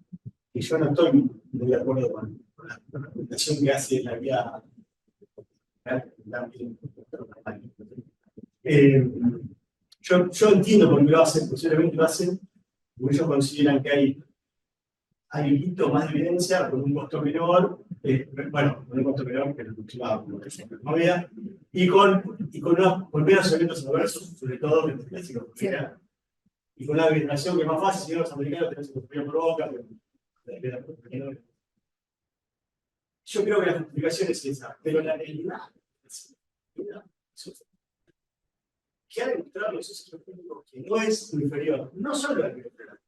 [SPEAKER 4] y yo no estoy muy de acuerdo con la presentación que hace la guía. Yo entiendo por qué lo hacen, posiblemente lo hacen, porque ellos consideran que hay un poquito más de evidencia con un costo menor, bueno, con un costo menor que lo aproximado como novia, y con menos eventos adversos, sobre todo en la psicología, y con una administración que es más fácil, si no los americanos tienen psicología provoca, yo creo que la justificación es esa, pero la realidad que ha demostrado los estudios clínicos que no es inferior, no solo al biofrenal.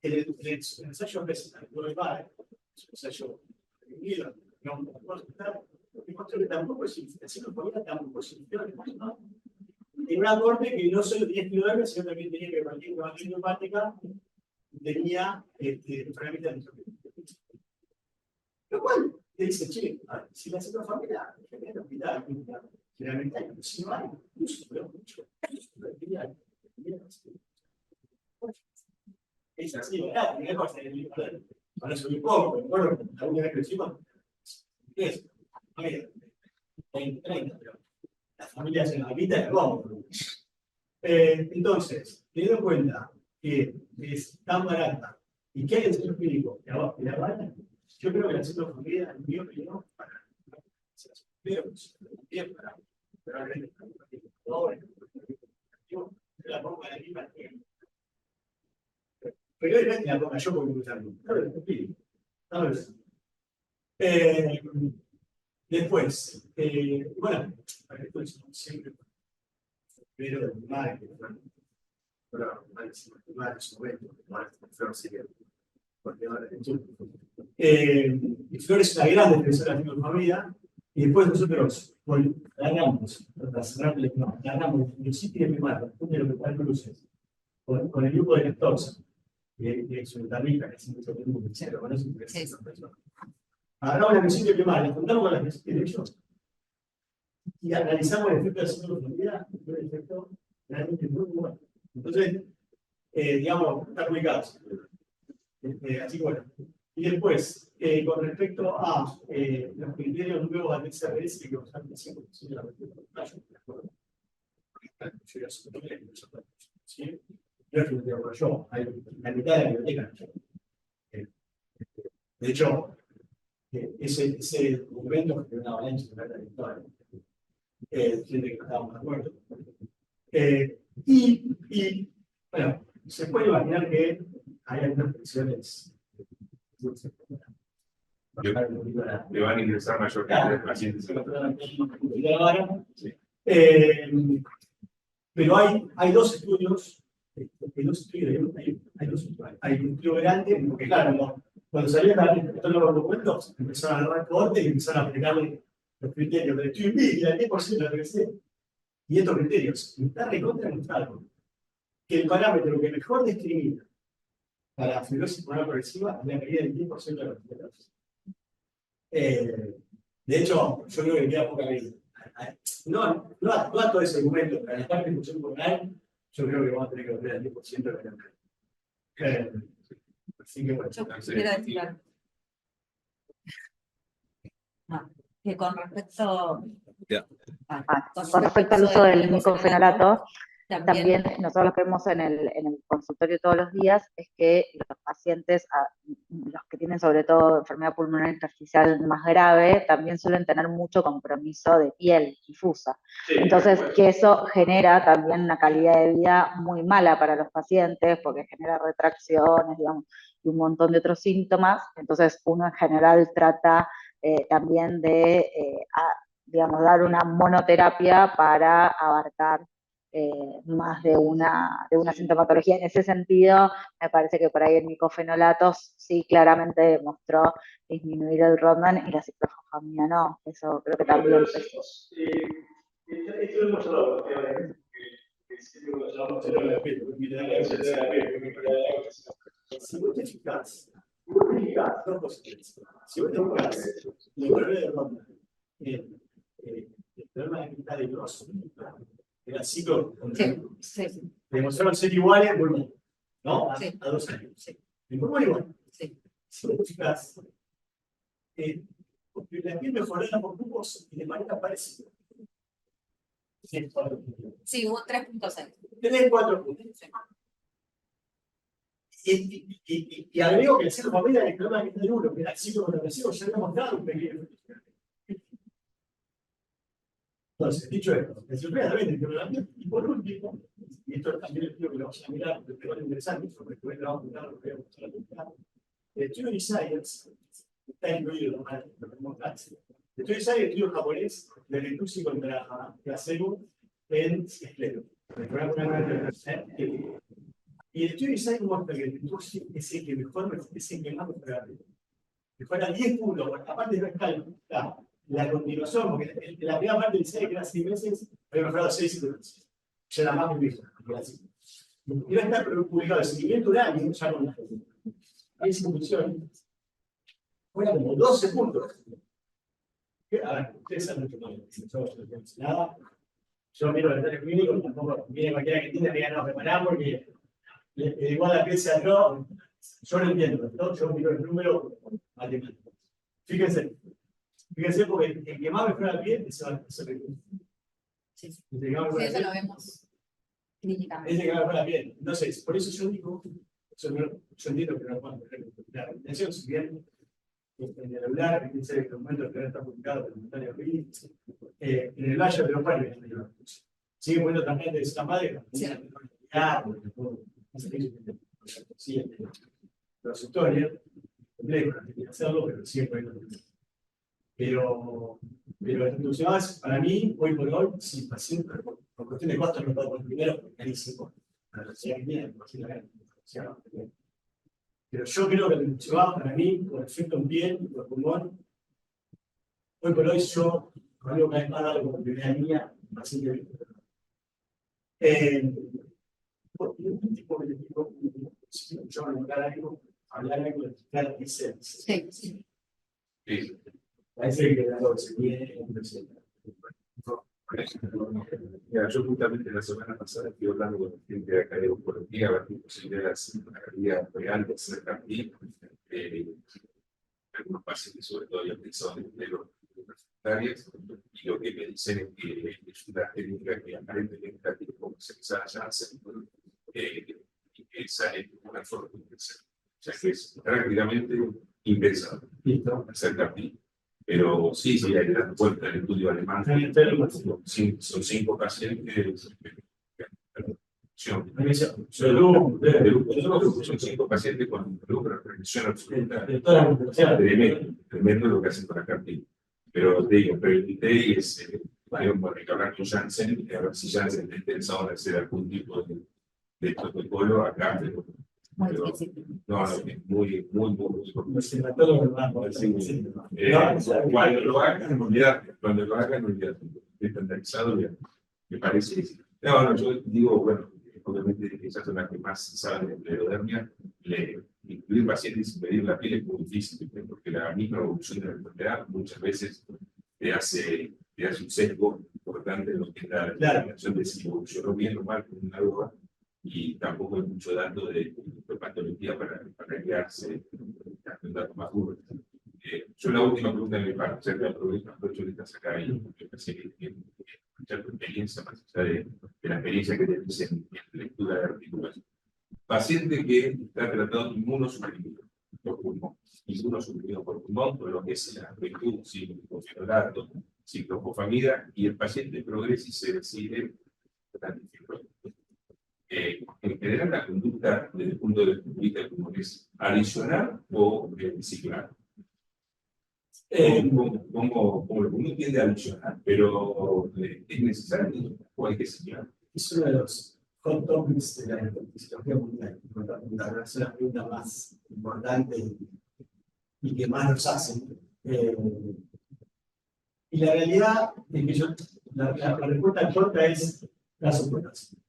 [SPEAKER 4] El ensayo presencial, no es mal, es un ensayo reunido, no puedo estar, demostró que tampoco es inferior, tampoco es inferior, ¿no? En una corte que no solo tenía esclerodermia, sino también tenía que partir con una hepática, tenía enfermedad de lo cual te dice, che, si la ciclofamida en el hospital, generalmente hay, si no hay, no se puede mucho. Es así, ¿verdad? ¿Qué cosa? Para subir poco, recuerdo, la única vez que hicimos, es, 30, pero las familias en la vida es como. Entonces, teniendo en cuenta que es tan barata y que hay el centro clínico que la barata, yo creo que la ciclofamida, en mi opinión, para la pongo de aquí para que. Pero hoy la pongo yo porque usarlo. Después, bueno, después siempre. Pero de mal, pero mal en su momento, mal en su y Flores es una gran defensora de la ciclofamida, y después nosotros ganamos el sitio de primario, de lo que cual cruces, con el grupo de lectores, que es un también que es mucho tiempo que se lo conocen, agarramos la sitio de primario, juntamos con las que de ellos, y analizamos el efecto de la ciclofamida, y el efecto realmente muy bueno. Entonces, digamos, está publicado. Así que bueno. Y después, con respecto a los criterios nuevos del CRS que nos han dicho, yo ya no es que lo tengo yo, hay la mitad de la biblioteca. De hecho, ese documento que una avalancha de la historia, gente que no estábamos de acuerdo. Bueno, se puede imaginar que hay algunas presiones.
[SPEAKER 5] Le van a ingresar mayor cantidad de pacientes.
[SPEAKER 4] Pero hay dos estudios, hay un estudio grande, porque claro, cuando salieron todos los documentos, empezaron a dar corte y empezaron a aplicarle los criterios del estudio y el 10% de la universidad. Y estos criterios, está recontra demostrado que el parámetro que mejor discrimina para fibrosis pulmonar progresiva es la medida del 10% de la universidad. De hecho, yo creo que queda poca medida. No a todo ese argumento, pero en la parte de función pulmonar, yo creo que vamos a tener que volver al 10% de la universidad. Así que bueno.
[SPEAKER 2] Yo quisiera decir algo. Que con respecto,
[SPEAKER 1] Con respecto al uso del micofenolato,
[SPEAKER 2] también
[SPEAKER 1] nosotros lo que vemos en el consultorio todos los días es que los pacientes, los que tienen sobre todo enfermedad pulmonar intersticial más grave, también suelen tener mucho compromiso de piel difusa. Entonces, que eso genera también una calidad de vida muy mala para los pacientes, porque genera retracciones, digamos, y un montón de otros síntomas. Entonces, uno en general trata también de, digamos, dar una monoterapia para abarcar más de una sintomatología. En ese sentido, me parece que por ahí el micofenolato sí claramente demostró disminuir el Rodnan y la ciclofosfamina no. Eso creo que también pesó.
[SPEAKER 4] Esto hemos hablado, si vos te fijas, dos cosas. Si vos te fijas, el problema de Rodnan, el problema de mitad de grosso, era ciclo continuo. Demostraron ser iguales, bueno, ¿no? A 2 años. El pulmón igual. Si vos te fijas, la piel mejorada por grupos y de manera parecida.
[SPEAKER 2] sí, hubo 3.6.
[SPEAKER 4] 4 puntos. Y agrego que el ciclo familiar es el problema que tiene uno, que era el ciclo progresivo, ya habíamos dado un pequeño. Entonces, dicho esto, el surpega también del y por último, y esto también les pido que lo vayan a mirar, porque es interesante, sobre el que trabajo claro, lo que voy a mostrar el estudio de Science está incluido, lo tenemos casi. El estudio de Science es el estudio japonés de reducción contra placebo en esclero. Y el estudio de Science muestra que el reducción es el que mejor, es el que más mejora. Mejora 10 puntos, aparte no es cálculo. La continuación, porque la primera parte del ensayo que era 6 meses, había mejorado 6 meses. Ya era más muy vieja. Y va a estar publicado el seguimiento de año, ya con la institución, fuera como 12 puntos. A ver, ustedes saben mucho más. Nada. Yo miro el detalle clínico, tampoco viene cualquiera que entienda que no preparar porque igual la pieza de yo no entiendo, ¿no? Yo miro el número matemático. Fíjense porque el que más mejora la piel es el recurso.
[SPEAKER 2] Sí, eso lo vemos clínicamente.
[SPEAKER 4] Es el que más mejora la piel. Entonces, por eso yo digo, yo entiendo que no puedo mejorar la intención, si bien en el hablar, que es el documento que ahora está publicado por el comentario en el Valle de los Padres, sigue poniendo también de esa madre, los sectores, complejo, hay que hacerlo, pero sigue poniendo. Pero institucionales, para mí, hoy por hoy, si paciente, por cuestión de costos, no puedo poner primero, porque es carísimo. La velocidad que tiene, pero yo creo que el institucional, para mí, con efecto en piel, por pulmón, hoy por hoy yo, con algo que hay más dado como primera línea, paciente yo hablar algo de fijar licencias.
[SPEAKER 2] Sí.
[SPEAKER 4] Parece que algo que se viene
[SPEAKER 5] Mira, yo justamente la semana pasada estoy hablando con gente de acá de oncología, a ver qué posibilidades la calidad real de hacer CAR-T. Algunos pacientes, sobre todo, ya pensaban en tener universitarias, y lo que me dicen es que es una técnica que aparentemente tiene comercializada ya hace sale una forma de pensar. O sea que es prácticamente impensable hacer CAR-T. Pero sí, sí, hay que dar cuenta el estudio alemán. Son 5 pacientes. Son 5 pacientes con regresión absoluta. Tremendo lo que hacen con la CAR-T. Pero te digo, pero el ITEI es, hay que hablar con Janssen, y a ver si Janssen está interesado en hacer algún tipo de protocolo acá, pero no, es muy cuando lo hagan, olvidate, estandarizado, me parece. No, yo digo, bueno, obviamente esas son las que más saben de esclerodermia, incluir pacientes sin medir la piel es muy difícil, porque la misma evolución de la enfermedad muchas veces te hace un sesgo importante en lo que es la determinación de si evolucionó bien o mal con una droga, y tampoco hay mucho dato de patología para guiarse un dato más duro. Yo la última pregunta de mi parte, acerca del problema, aprovecho que estás acá y me parece que escuchar tu experiencia, más allá de la experiencia que tenés en lectura de articulación. Paciente que está tratado de inmunosuprimido por pulmón, inmunosuprimido por pulmón, por lo que es la virtud, ciclofenolato, ciclofosfamida, y el paciente progresa y se decide en general la conducta desde el punto de vista del pulmón es adicionar o ciclar. Como uno tiende a adicionar, pero es necesario o hay que ciclar.
[SPEAKER 4] Es uno de los hot topics de la fisiología mundial. Es la pregunta más importante y que más nos hacen. Y la realidad es que la respuesta corta es la soportación.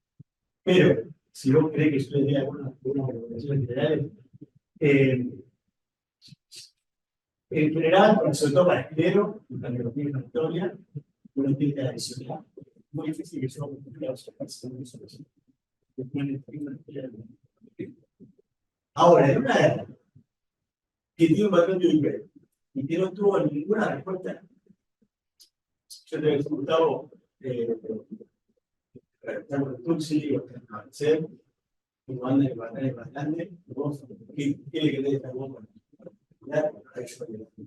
[SPEAKER 4] Pero, si vos crees que yo le dé algunas recomendaciones generales, en general, sobre todo para esclero, la neurología inflamatoria, uno tiene que adicionar. Es muy difícil que yo pueda observarse con eso. Ahora, en una edad que tiene un patrón de nivel y que no tuvo ninguna respuesta, yo te he disfrutado Tutsi o Hacer, y manda el batalla más grande, vos, ¿qué le querés estar vos con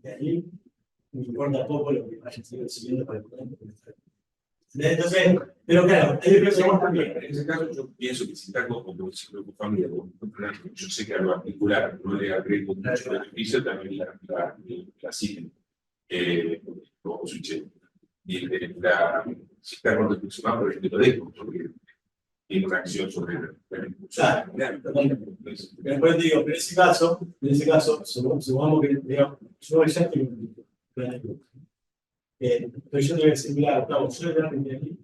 [SPEAKER 4] ahí? Me importa poco lo que vaya siguiendo para el poder. Entonces, pero claro,
[SPEAKER 5] en ese caso yo pienso que si está como el ciclo de familia, yo sé que a lo articular no le agrego mucho beneficio, también la siguen, como switch. Y si está con reflexionado, por ejemplo, lo dejo, porque tiene una acción sobre la impulsar.
[SPEAKER 4] Después digo, pero en ese caso, supongamos que, digamos, yo ya tengo un entonces yo te voy a decir, mira, Gustavo, yo le voy a aquí,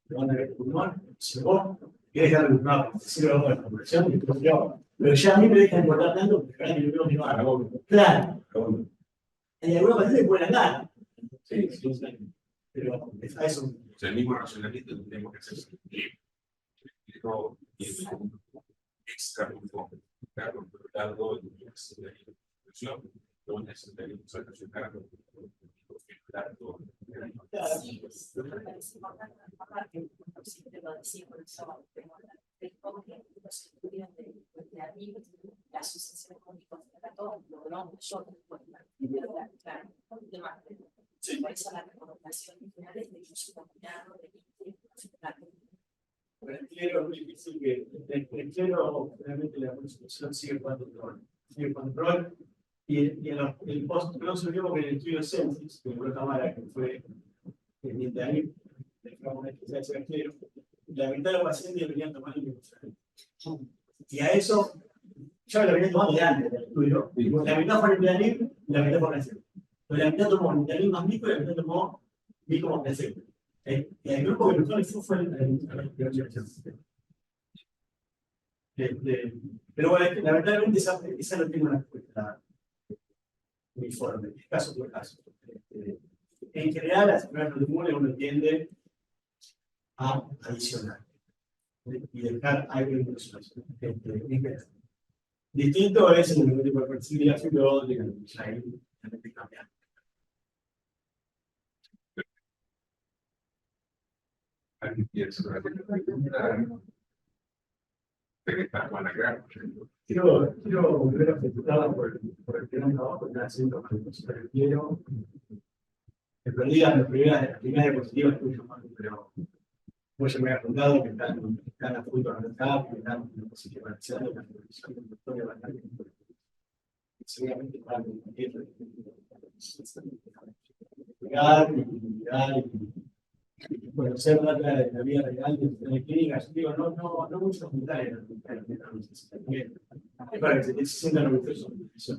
[SPEAKER 4] te van a ver el pulmón, si vos querés darle un mapa, decirle algo de la población, pero ya a mí me dejan importar tanto, porque ahora que yo veo que claro, en alguna manera le pueden andar. Sí, pero a eso.
[SPEAKER 5] O sea, el mismo razonamiento que tenemos que hacer pero extra está controlado en la institución, donde se debe solucionar
[SPEAKER 6] sí, me parece importante recordar que siempre lo decía por eso, los estudios de amigos, la asociación cónico-feratón, logró nosotros por claro, un tema. Por eso la recomendación final es de uso combinado de
[SPEAKER 4] el clero es muy difícil que el clero realmente la constitución sigue jugando rol. Y en el post, no se vio que en el estudio Censis, que fue cámara que fue pendiente ahí, dejamos una especial de clero, la mitad de los pacientes venían tomando ibuprofeno. Y a eso, ya lo venían tomando de antes del estudio, la mitad fue el Ritalin y la mitad fue placebo. La mitad tomó Ritalin más mico y la mitad tomó mico más placebo. Y el grupo que lo hizo fue pero bueno, lamentablemente esa no tiene una respuesta uniforme, caso por caso. En general, las enfermedades autoinmunes uno tiende a adicionar y dejar algo de inmunización. Distinto es el momento de percibir la fibrosis, que ahí realmente cambia.
[SPEAKER 5] alguien quiere hacer una pregunta. Van a crear.
[SPEAKER 4] Quiero volver a felicitarla por el gran trabajo que están haciendo con el consultorio Quiero. Me perdí las primeras diapositivas tuyas, pero como ya me había contado que están a full con el CAP, que están posicionando la televisión del doctor de Banal, seguramente van a conocer data de la vida real de clínicas. Digo, no mucho comentarios. Para que se sientan orgullosos.
[SPEAKER 5] Yo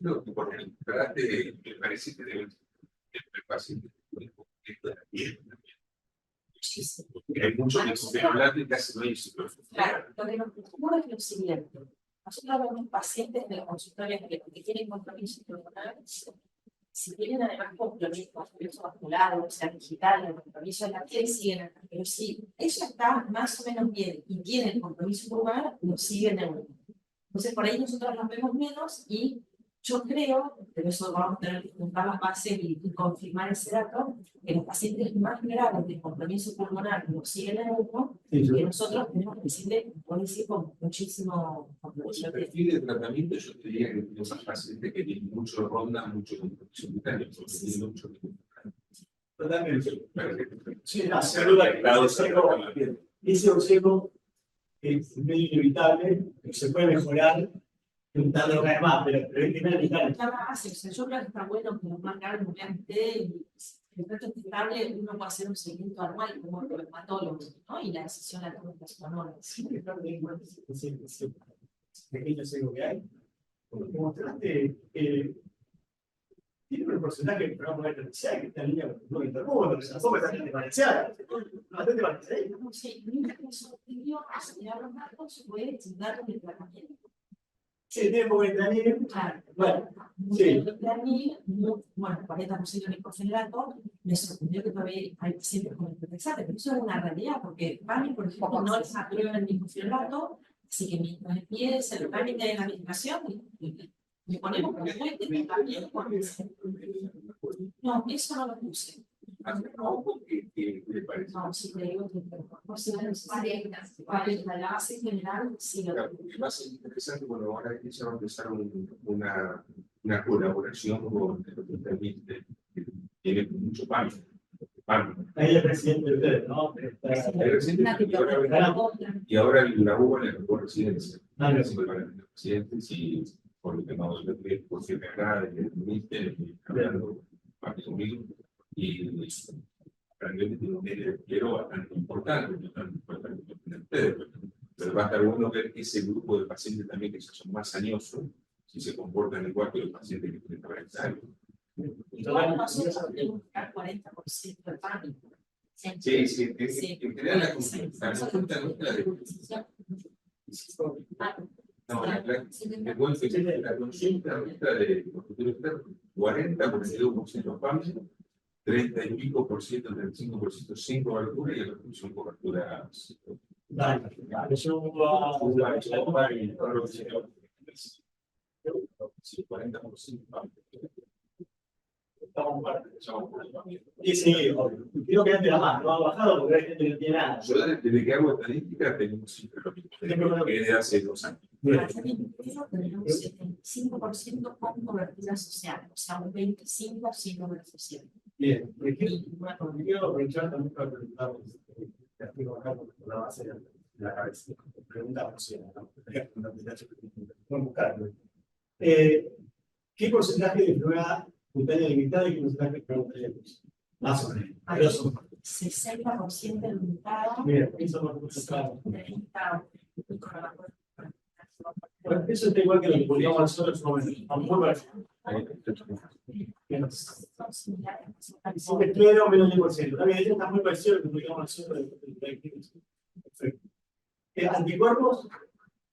[SPEAKER 5] creo que por el carácter me parece que deben ser paciente con el conflicto de la piel también. Porque hay muchos que hablar de casi no hay superficie.
[SPEAKER 6] Claro, lo que nos preocupa es lo siguiente. Nosotros vemos pacientes de los consultorios que tienen compromisos pulmonares, si tienen además compromisos vasculares, o sea, digitales, compromisos en la piel, siguen acá. Pero si eso está más o menos bien y tiene el compromiso pulmonar, lo siguen en uno. Entonces, por ahí nosotros los vemos menos y yo creo, pero eso vamos a tener que juntar las bases y confirmar ese dato, que los pacientes más graves de compromiso pulmonar lo siguen en uno, y que nosotros tenemos pacientes, por decir, con muchísimo compromiso.
[SPEAKER 5] El perfil de tratamiento, yo te diría que tiene más pacientes que tienen mucho ronda, mucho compromiso vital, porque tienen mucho
[SPEAKER 4] Totalmente. Sí, sin duda. Ese obseco es medio inevitable, pero se puede mejorar juntando cada vez más, pero es inevitable.
[SPEAKER 6] Yo creo que está bueno que nos marcar mediante el trato estable, uno puede hacer un seguimiento anual como el reumatólogo, ¿no? Y la decisión la toma personal.
[SPEAKER 4] Sí, pequeño seco que hay. Como mostraste, tiene un porcentaje que vamos a ver diferencial, que está en línea con el intermundo, que tampoco está en diferencial. Bastante diferencial.
[SPEAKER 6] Sí, nunca me sorprendió acelerar los datos, fue dar el tratamiento.
[SPEAKER 4] Sí, tiene poco de tratamiento.
[SPEAKER 6] Claro.
[SPEAKER 4] Bueno, sí.
[SPEAKER 6] Bueno, 40% de nicofenolato, me sorprendió que todavía hay pacientes con hipertexate, pero eso es una realidad, porque PAMI, por ejemplo, no les aprueban el nicofenolato, así que mientras empieza el trámite de la medicación, le ponemos como fuente también. No, eso no lo puse.
[SPEAKER 5] ¿Qué le parece?
[SPEAKER 6] No, sí, te digo que para la base general, sí lo
[SPEAKER 5] Claro, lo más interesante, bueno, ahora que se va a empezar una colaboración con el hospital que tiene mucho pan.
[SPEAKER 4] Ahí el presidente de ustedes, ¿no?
[SPEAKER 5] Y ahora el la UBA le recuerdo residencia. Así que van a tener presidentes y por lo que vamos a ver, por cierto, acá, desde el ministerio, hablando parte conmigo, y realmente tiene un empleo bastante importante, no tan importante como ustedes, pero va a estar bueno ver ese grupo de pacientes también que son más añosos, si se comportan igual que los pacientes que tienen 40 años.
[SPEAKER 6] Igual nosotros tenemos que buscar 40% de pánico.
[SPEAKER 5] Sí, en general la consulta no es la de... No, la consulta nuestra de consultorio externo, 40-42% PAMI, 30 y pico por ciento, 35% sin cobertura y el resto son coberturas.
[SPEAKER 4] Dale, yo
[SPEAKER 5] Sí, 40% PAMI.
[SPEAKER 4] Sí, obvio. Quiero que entre la más, no ha bajado porque hay gente que no tiene nada.
[SPEAKER 5] Yo desde que hago estadística tenemos siempre lo mismo, que desde hace 2 años.
[SPEAKER 6] Tenemos 75% con cobertura social, o sea, un 25% sin cobertura social.
[SPEAKER 4] Bien, quiero aprovechar también para preguntarles, te explico acá por la base de la cabeza. Pregunta social, ¿no? Vamos a buscarlo. ¿Qué porcentaje de enfermedad cutánea limitada y qué porcentaje de enfermedad limitada? Más o menos.
[SPEAKER 6] 60% limitada.
[SPEAKER 4] Mira, eso no es claro.
[SPEAKER 6] 30.
[SPEAKER 4] Bueno, eso está igual que lo que publicamos nosotros en su momento. Muy parecido. Espero menos 10%. También eso está muy parecido a lo que publicamos nosotros. Perfecto. ¿Anticuerpos?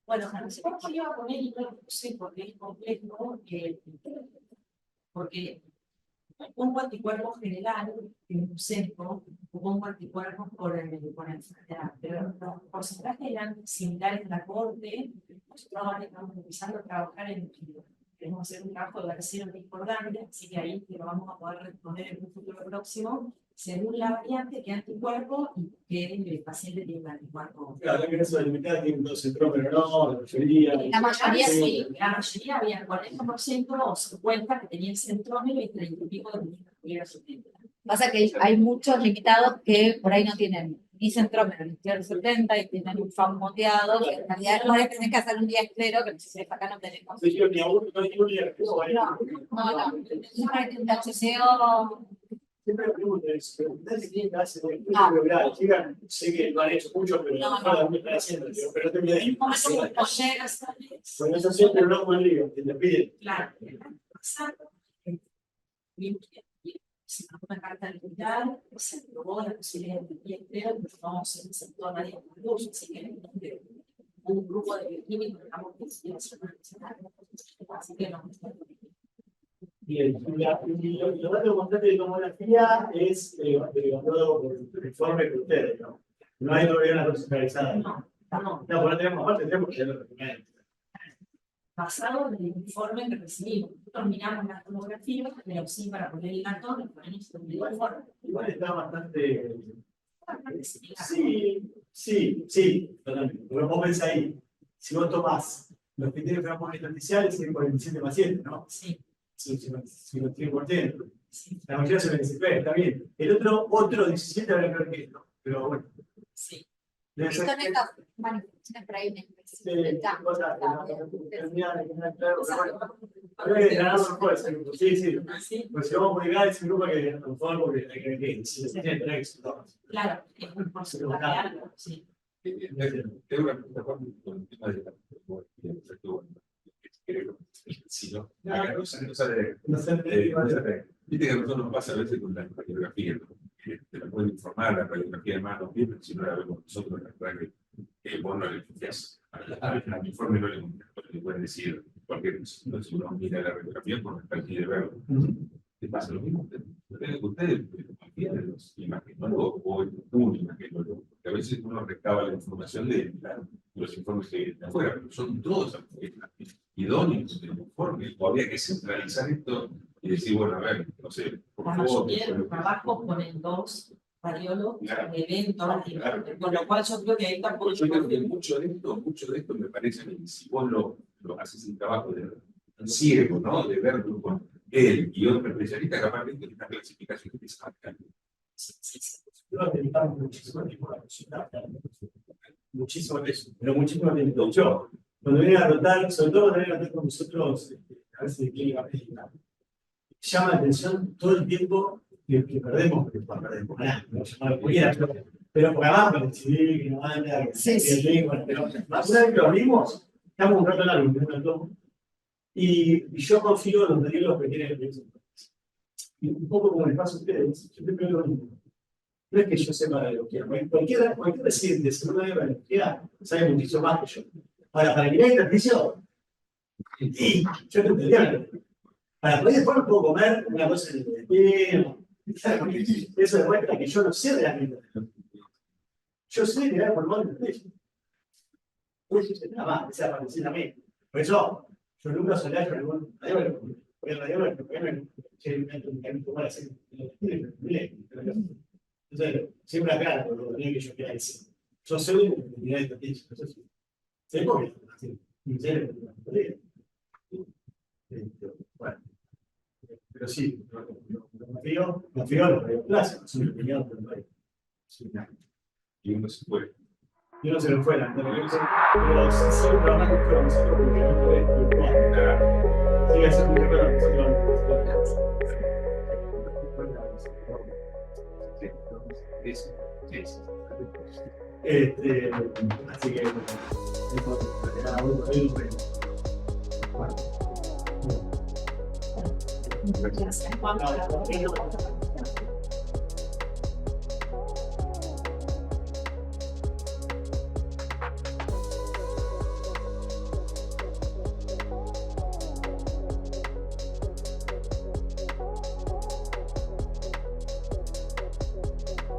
[SPEAKER 6] Bueno, anticuerpos yo iba a poner y no lo puse porque es complejo, porque un anticuerpo general, que es un centro, un anticuerpos por enfermedad, pero los porcentajes eran similares en la corte. Nosotros ahora estamos empezando a trabajar en queremos hacer un trabajo de vaccinación discordante, así que ahí lo vamos a poder responder en un futuro próximo, según la variante, qué anticuerpo y qué el paciente tiene un anticuerpo.
[SPEAKER 4] Claro, que eso de limitar tiene un centro, pero no, la mayoría.
[SPEAKER 6] La mayoría sí, la mayoría había 40% o 50% que tenían centrómero y 30 y pico de que tuviera su tiempo.
[SPEAKER 2] Pasa que hay muchos limitados que por ahí no tienen ni centrómero ni TR70 y tienen un FAM moteado, que en realidad no le tenés que hacer un día esclero, que acá no tenemos.
[SPEAKER 4] No yo ni a uno, no hay un día que
[SPEAKER 2] No. Siempre hay un HCO.
[SPEAKER 4] Siempre me pregunto eso, preguntarle quién hace lograr. Digan, sé que lo han hecho mucho, pero no lo están haciendo. Pero no te me den. Bueno, eso siempre lo hago en lío, que te piden.
[SPEAKER 6] Claro, se nos una carta digital, se aprobó la posibilidad de que creo que no se presentó a nadie con luz, así que un grupo de bioquímicos estamos decididos así que no.
[SPEAKER 4] Bien, lo datos constantes de tomografía es evaluado por el informe que ustedes, ¿no? No hay todavía una dosis realizada.
[SPEAKER 6] No.
[SPEAKER 4] No, no tenemos, aparte tenemos que hacerlo primero.
[SPEAKER 6] Basado en el informe que recibimos. Nosotros miramos la tomografía, pero sí para poner el dato, lo ponemos en el informe.
[SPEAKER 4] Igual está bastante. Sí, totalmente. Pero vos ves ahí, si vos tomás los que tienen enfermos intersticiales, tienen 47 pacientes, ¿no?
[SPEAKER 6] Sí.
[SPEAKER 4] Si lo tienen por dentro. La mayoría se beneficia, está bien. El otro 17 habrá que ver qué es, ¿no? Pero bueno.
[SPEAKER 6] Sí.
[SPEAKER 4] Debe ser
[SPEAKER 2] Son
[SPEAKER 4] que-
[SPEAKER 2] estas manifestaciones por ahí una
[SPEAKER 4] Sí,
[SPEAKER 2] especie
[SPEAKER 4] cosas que no terminan de quedar claro, pero bueno. Habría que ganar los jueces, sí.
[SPEAKER 6] Sí,
[SPEAKER 4] Pues si vamos a publicar ese grupo que a lo mejor porque hay que ver si se tiene éxito.
[SPEAKER 6] claro, es un porcentaje alto, sí.
[SPEAKER 5] Tengo una pregunta con el tema de la si no, acá no sale.
[SPEAKER 4] No sé,
[SPEAKER 5] Viste que a nosotros nos pasa a veces con la radiografía, ¿no? Te la pueden informar, la radiografía de mano, bien, si no la vemos nosotros, la verdad que vos no le confiás al informe, no le pueden decir cualquier cosa. Entonces, si uno mira la radiografía por el de verlo. ¿Te pasa lo mismo? Ustedes confían en los imagenólogos o en un imagenólogo, porque a veces uno recaba la información de los informes que vienen de afuera, pero son todos idóneos del informe. O habría que centralizar esto y decir, bueno, a ver, no sé, por
[SPEAKER 6] La
[SPEAKER 5] favor.
[SPEAKER 6] mayoría de los trabajos ponen 2 radiólogos
[SPEAKER 5] Claro.
[SPEAKER 6] de eventos,
[SPEAKER 5] Claro.
[SPEAKER 6] con lo cual yo creo que ahí tampoco
[SPEAKER 5] Yo creo que mucho de esto me parece que si vos lo haces un trabajo de ciego, ¿no? De verlo con él y otro especialista, capaz de esta clasificación que se marca.
[SPEAKER 4] Nosotros dedicamos muchísimo tiempo a la consulta. Muchísimo eso, pero muchísimo tiempo. Yo, cuando vienen a rotar, sobre todo cuando vienen a rotar con nosotros, a veces de clínica médica, llama la atención todo el tiempo que perdemos, porque perdemos nada, no llamar cualquiera, pero por abajo, el civil, que nos manda, el lengua, pero una vez que lo abrimos, estamos un rato largo, y yo confío en los radiólogos que tienen el y un poco como les pasa a ustedes, yo te pregunto lo mismo. No es que yo sepa radiología, cualquier residente de segunda de radiología sabe muchísimo más que yo. Ahora, para que haya ejercicio, y yo te entendía, para poder después puedo comer una cosa en el pie, eso demuestra que yo no sé realmente. Yo sé que era por mal de eso. Eso es nada más, esa parecida a mí. Por eso, yo nunca solía hacer ningún radiólogo, porque el radiólogo entonces, siempre acá, lo que yo quiera decir. Yo soy de comunidad de estadística, eso sí. Sé por qué. Bueno, pero sí, confío en los radioclásicos, es mi opinión, pero
[SPEAKER 5] Y uno se puede.
[SPEAKER 4] yo no se me fuera, pero si sigo trabajando con nosotros porque no podés, sigue siendo un error, así que
[SPEAKER 6] Gracias.